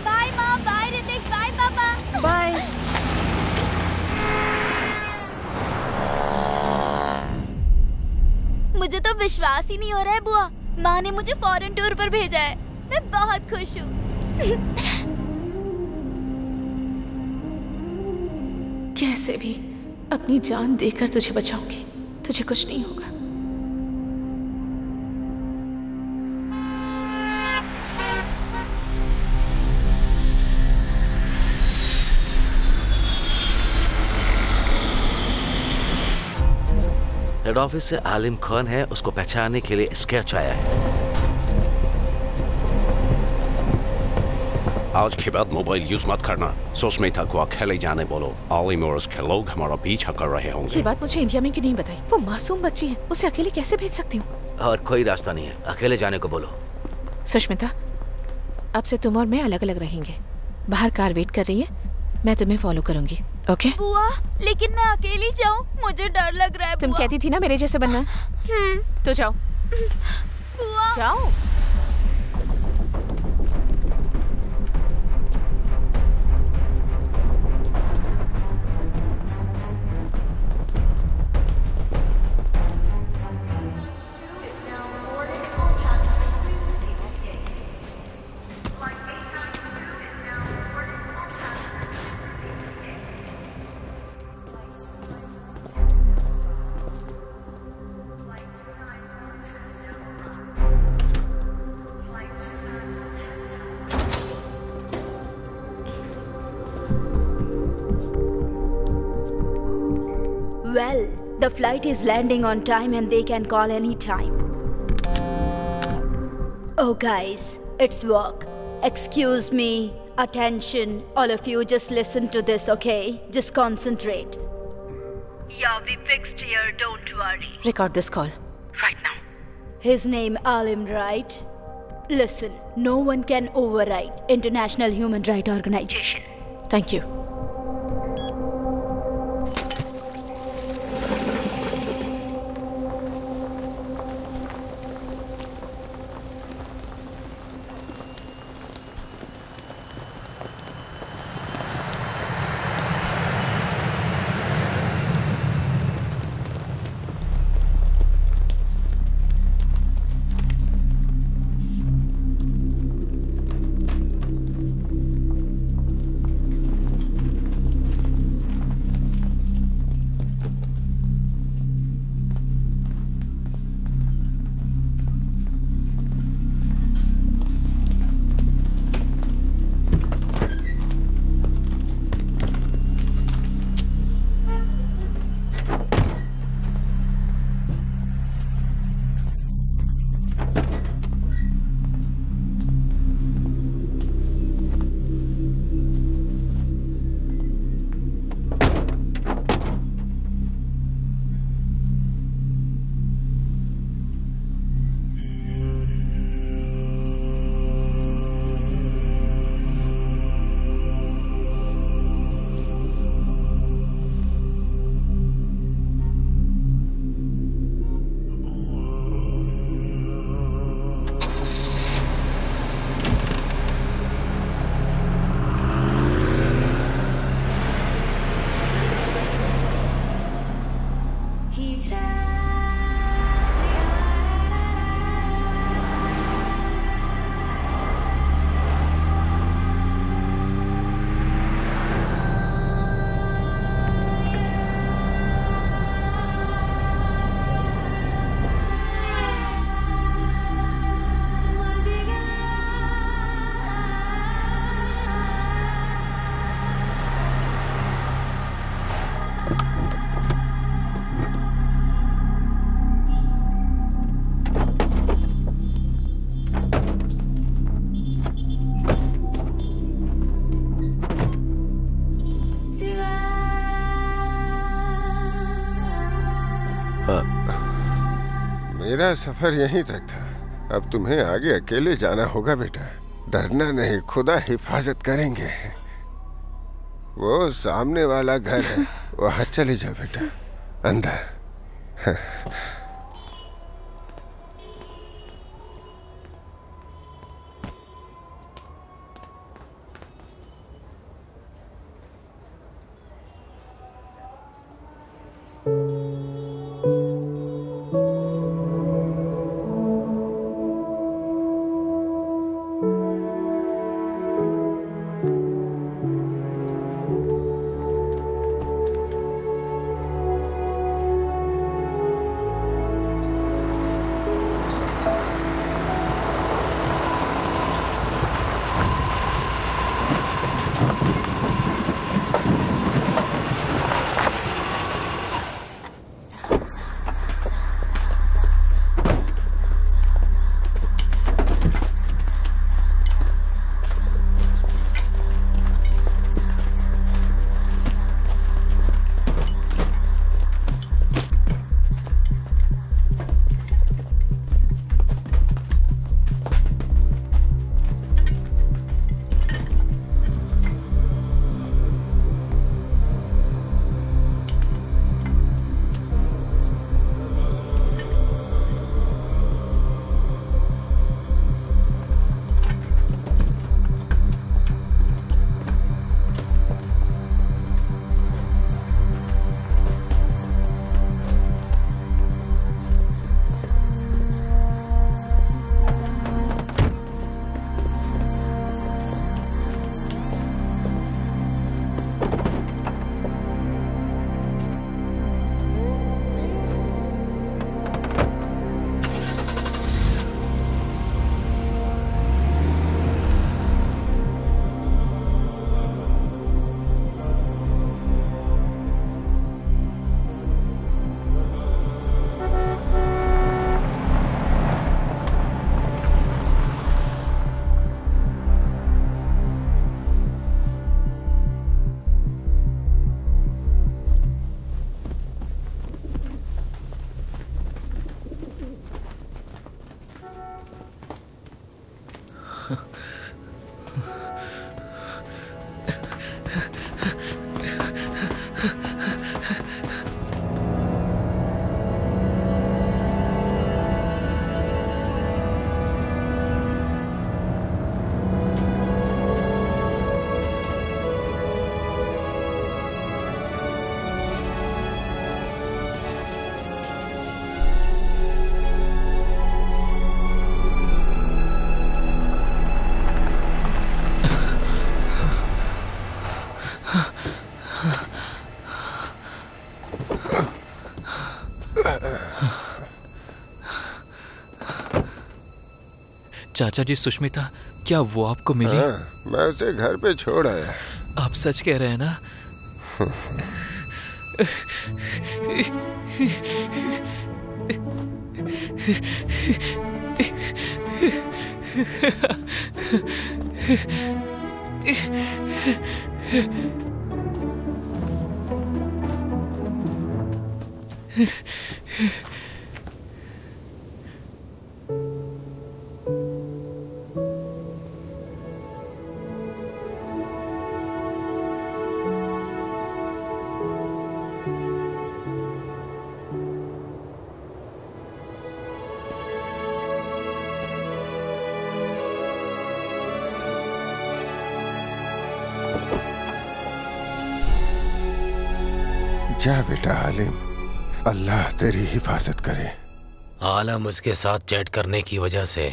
बाय माँ, बाय ऋतिक, बाय पापा। बाय। मुझे तो विश्वास ही नहीं हो रहा है बुआ, माँ ने मुझे फॉरेन टूर पर भेजा है। मैं बहुत खुश हूँ। कैसे भी अपनी जान देकर तुझे बचाऊंगी, तुझे कुछ नहीं होगा। हेड ऑफिस से आलिम खान है, उसको पहचानने के लिए स्केच आया है। आज के बाद मोबाइल यूज मत करना। सुष्मिता को अकेले जाने बोलो। आलिम और उसके लोग हमारा पीछा कर रहे होंगे। ये बात मुझे इंडिया में क्यों नहीं बताई? वो मासूम बच्ची है, उसे अकेले कैसे भेज सकती हूँ? और कोई रास्ता नहीं है, अकेले जाने को बोलो। सुष्मिता, अब से तुम और मैं अलग अलग रहेंगे। बाहर कार वेट कर रही है, मैं तुम्हें फॉलो करूंगी। ओके? बुआ, लेकिन मैं अकेली जाऊँ, मुझे डर लग रहा है। तुम कहती थी ना मेरे जैसे बनना। तो जाओ। बुआ। जाओ। The flight is landing on time and they can call any time. Oh guys, it's work. Excuse me. Attention, all of you, just listen to this, okay? Just concentrate. Yeah, we fixed here, don't worry. Record this call right now. His name Alim, right? Listen, no one can override International Human Rights Organization. Thank you. मेरा सफर यहीं तक था। अब तुम्हें आगे अकेले जाना होगा बेटा। डरना नहीं, खुदा हिफाजत करेंगे। वो सामने वाला घर है, वहां चले जाओ बेटा, अंदर। चाचा जी, सुष्मिता, क्या वो आपको मिली? हाँ, मैं उसे घर पे छोड़ आया। आप सच कह रहे हैं ना? जा बेटा आलिम, अल्लाह तेरी हिफाजत करे। आलम उसके साथ चैट करने की वजह से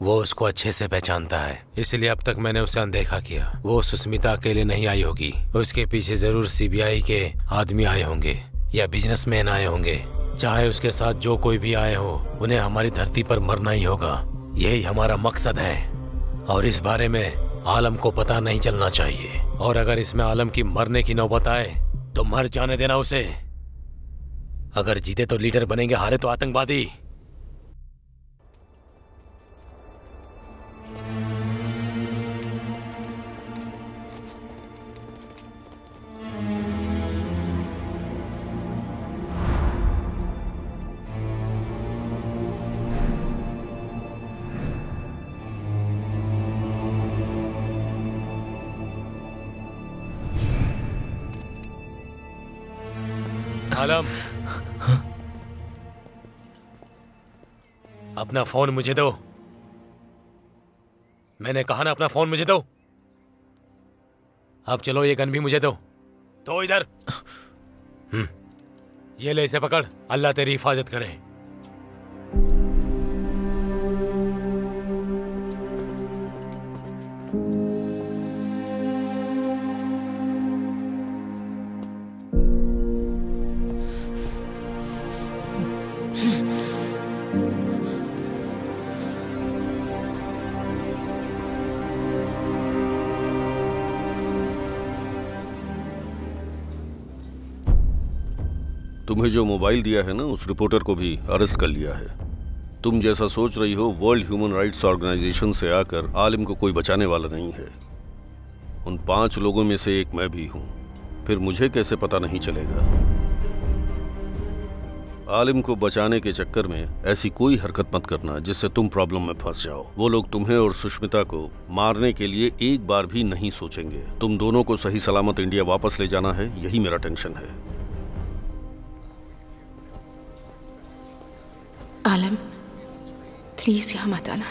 वो उसको अच्छे से पहचानता है, इसलिए अब तक मैंने उसे अनदेखा किया। वो सुष्मिता अकेले नहीं आई होगी, उसके पीछे जरूर सीबीआई के आदमी आए होंगे या बिजनेसमैन आए होंगे। चाहे उसके साथ जो कोई भी आए हो, उन्हें हमारी धरती पर मरना ही होगा। यही हमारा मकसद है और इस बारे में आलम को पता नहीं चलना चाहिए। और अगर इसमें आलम की मरने की नौबत आए तो मर जाने देना उसे। अगर जीते तो लीडर बनेंगे, हारे तो आतंकवादी। आलम, अपना फोन मुझे दो। मैंने कहा ना, अपना फोन मुझे दो। अब चलो, ये गन भी मुझे दो। तो इधर ये ले, इसे पकड़। अल्लाह तेरी हिफाजत करे। तुम्हें जो मोबाइल दिया है ना, उस रिपोर्टर को भी अरेस्ट कर लिया है। तुम जैसा सोच रही हो, वर्ल्ड ह्यूमन राइट्स ऑर्गेनाइजेशन से आकर आलिम को कोई बचाने वाला नहीं है। उन 5 लोगों में से एक मैं भी हूं। फिर मुझे कैसे पता नहीं चलेगा? आलिम को बचाने के चक्कर में ऐसी कोई हरकत मत करना जिससे तुम प्रॉब्लम में फंस जाओ। वो लोग तुम्हें और सुष्मिता को मारने के लिए एक बार भी नहीं सोचेंगे। तुम दोनों को सही सलामत इंडिया वापस ले जाना है, यही मेरा टेंशन है। आलम, प्लीज यहाँ मत आना।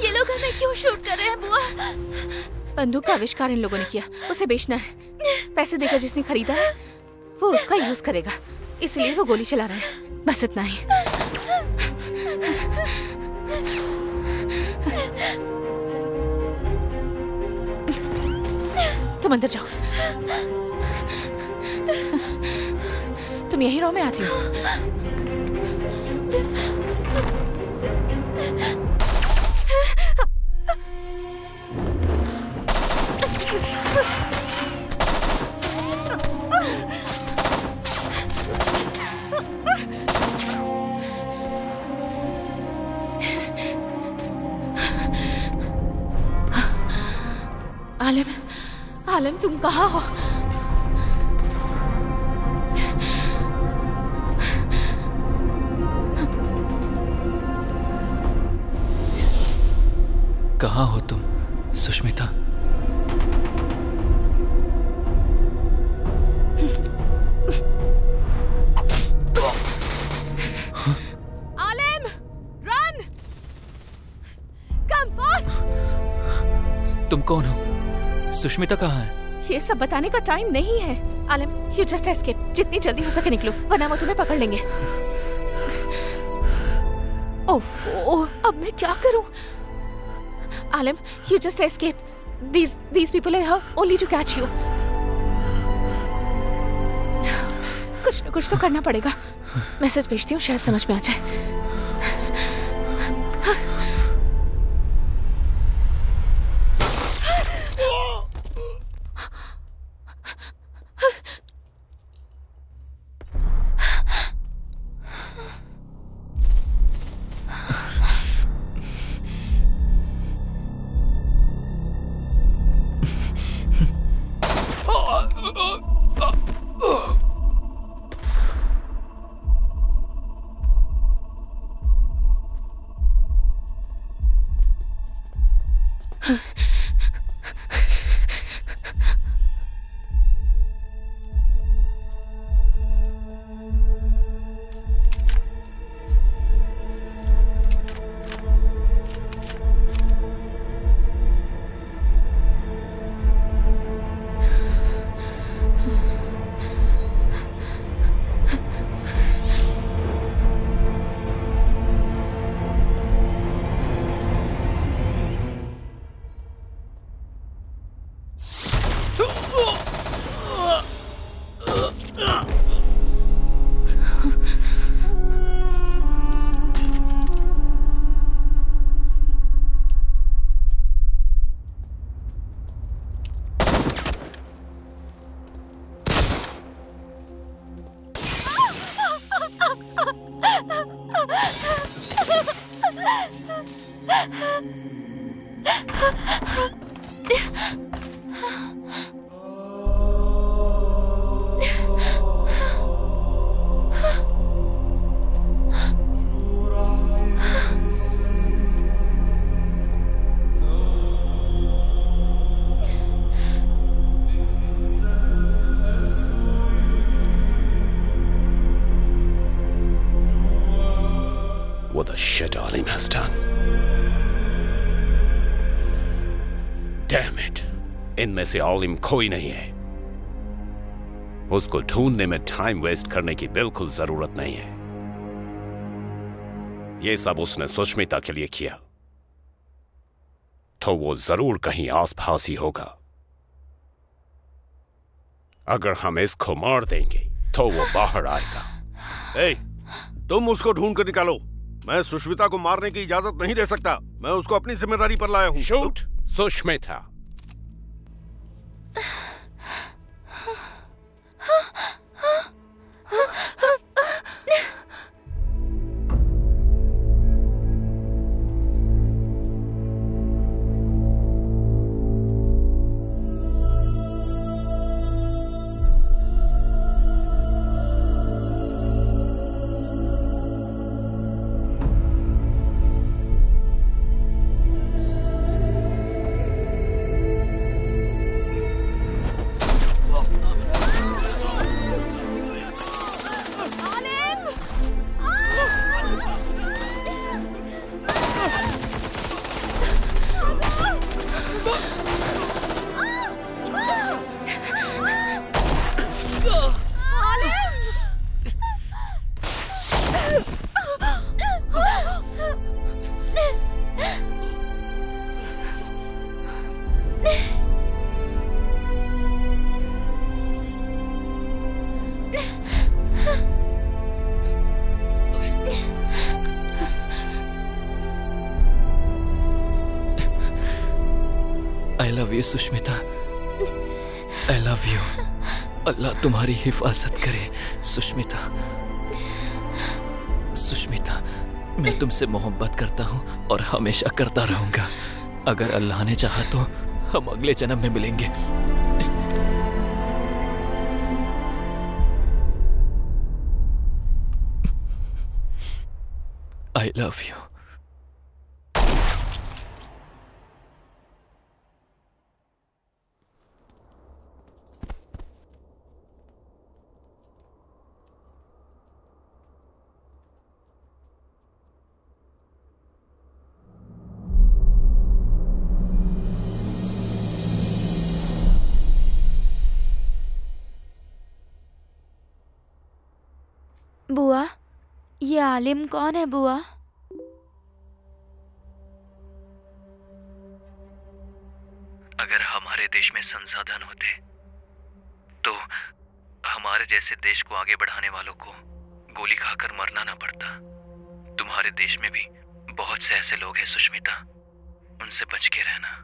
ये लोग हमें क्यों शूट कर रहे हैं बुआ? बंदूक का आविष्कार इन लोगों ने किया, उसे बेचना है। पैसे देकर जिसने खरीदा है वो उसका यूज करेगा, इसलिए वो गोली चला रहे हैं। बस इतना ही। तुम अंदर जाओ। तुम यहीं रहो, मैं आती हूँ। आलम, आलम तुम कहाँ हो? कहाँ हो तुम सुष्मिता? तुम कौन हो? सुष्मिता कहाँ है? ये सब बताने का टाइम नहीं है। आलम, यू जस्ट एस्केप। जितनी जल्दी हो सके निकलो, वरना वो तुम्हें पकड़ लेंगे। ओफो, अब मैं क्या करूं? Alam, you just escape. These people are here only to catch you. कुछ न कुछ तो करना पड़ेगा। मैसेज भेजती हूँ, शायद समझ में आ जाए। What the shit Alim has done? Damn it! इनमें से आलिम कोई नहीं है। उसको ढूंढने में टाइम वेस्ट करने की बिल्कुल जरूरत नहीं है। ये सब उसने सुष्मिता के लिए किया, तो वो जरूर कहीं आसपास ही होगा। अगर हम इसको मार देंगे तो वो बाहर आएगा। ए, तुम उसको ढूंढ कर निकालो। मैं सुष्मिता को मारने की इजाजत नहीं दे सकता। मैं उसको अपनी जिम्मेदारी पर लाया हूं। Shoot Sushmita. I love you, Sushmita. I love you। अल्लाह तुम्हारी हिफाजत करे सुष्मिता। सुष्मिता, मैं तुमसे मोहब्बत करता हूँ और हमेशा करता रहूंगा। अगर अल्लाह ने चाहा तो हम अगले जन्म में मिलेंगे। I love you। बुआ, ये आलिम कौन है बुआ? अगर हमारे देश में संसाधन होते तो हमारे जैसे देश को आगे बढ़ाने वालों को गोली खाकर मरना ना पड़ता। तुम्हारे देश में भी बहुत से ऐसे लोग हैं सुष्मिता, उनसे बच के रहना।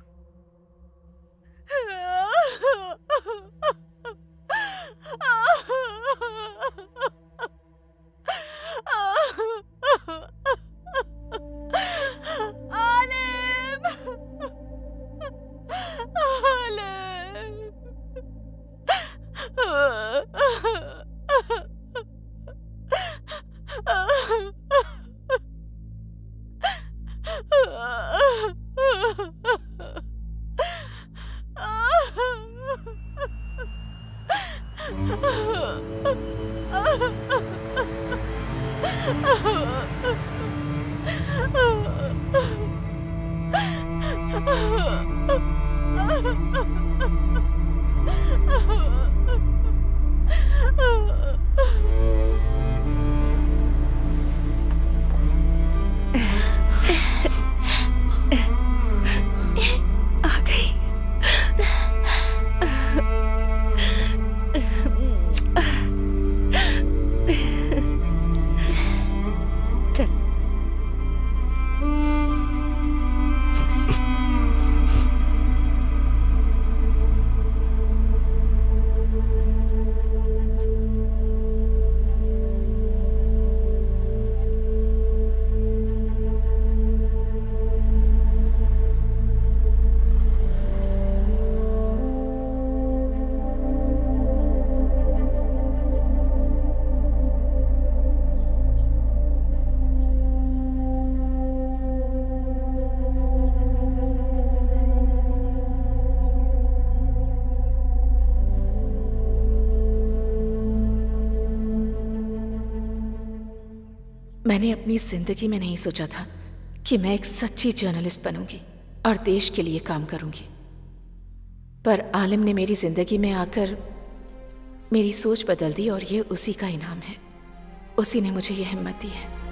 मैंने अपनी जिंदगी में नहीं सोचा था कि मैं एक सच्ची जर्नलिस्ट बनूंगी और देश के लिए काम करूंगी, पर आलिम ने मेरी जिंदगी में आकर मेरी सोच बदल दी और ये उसी का इनाम है। उसी ने मुझे ये हिम्मत दी है।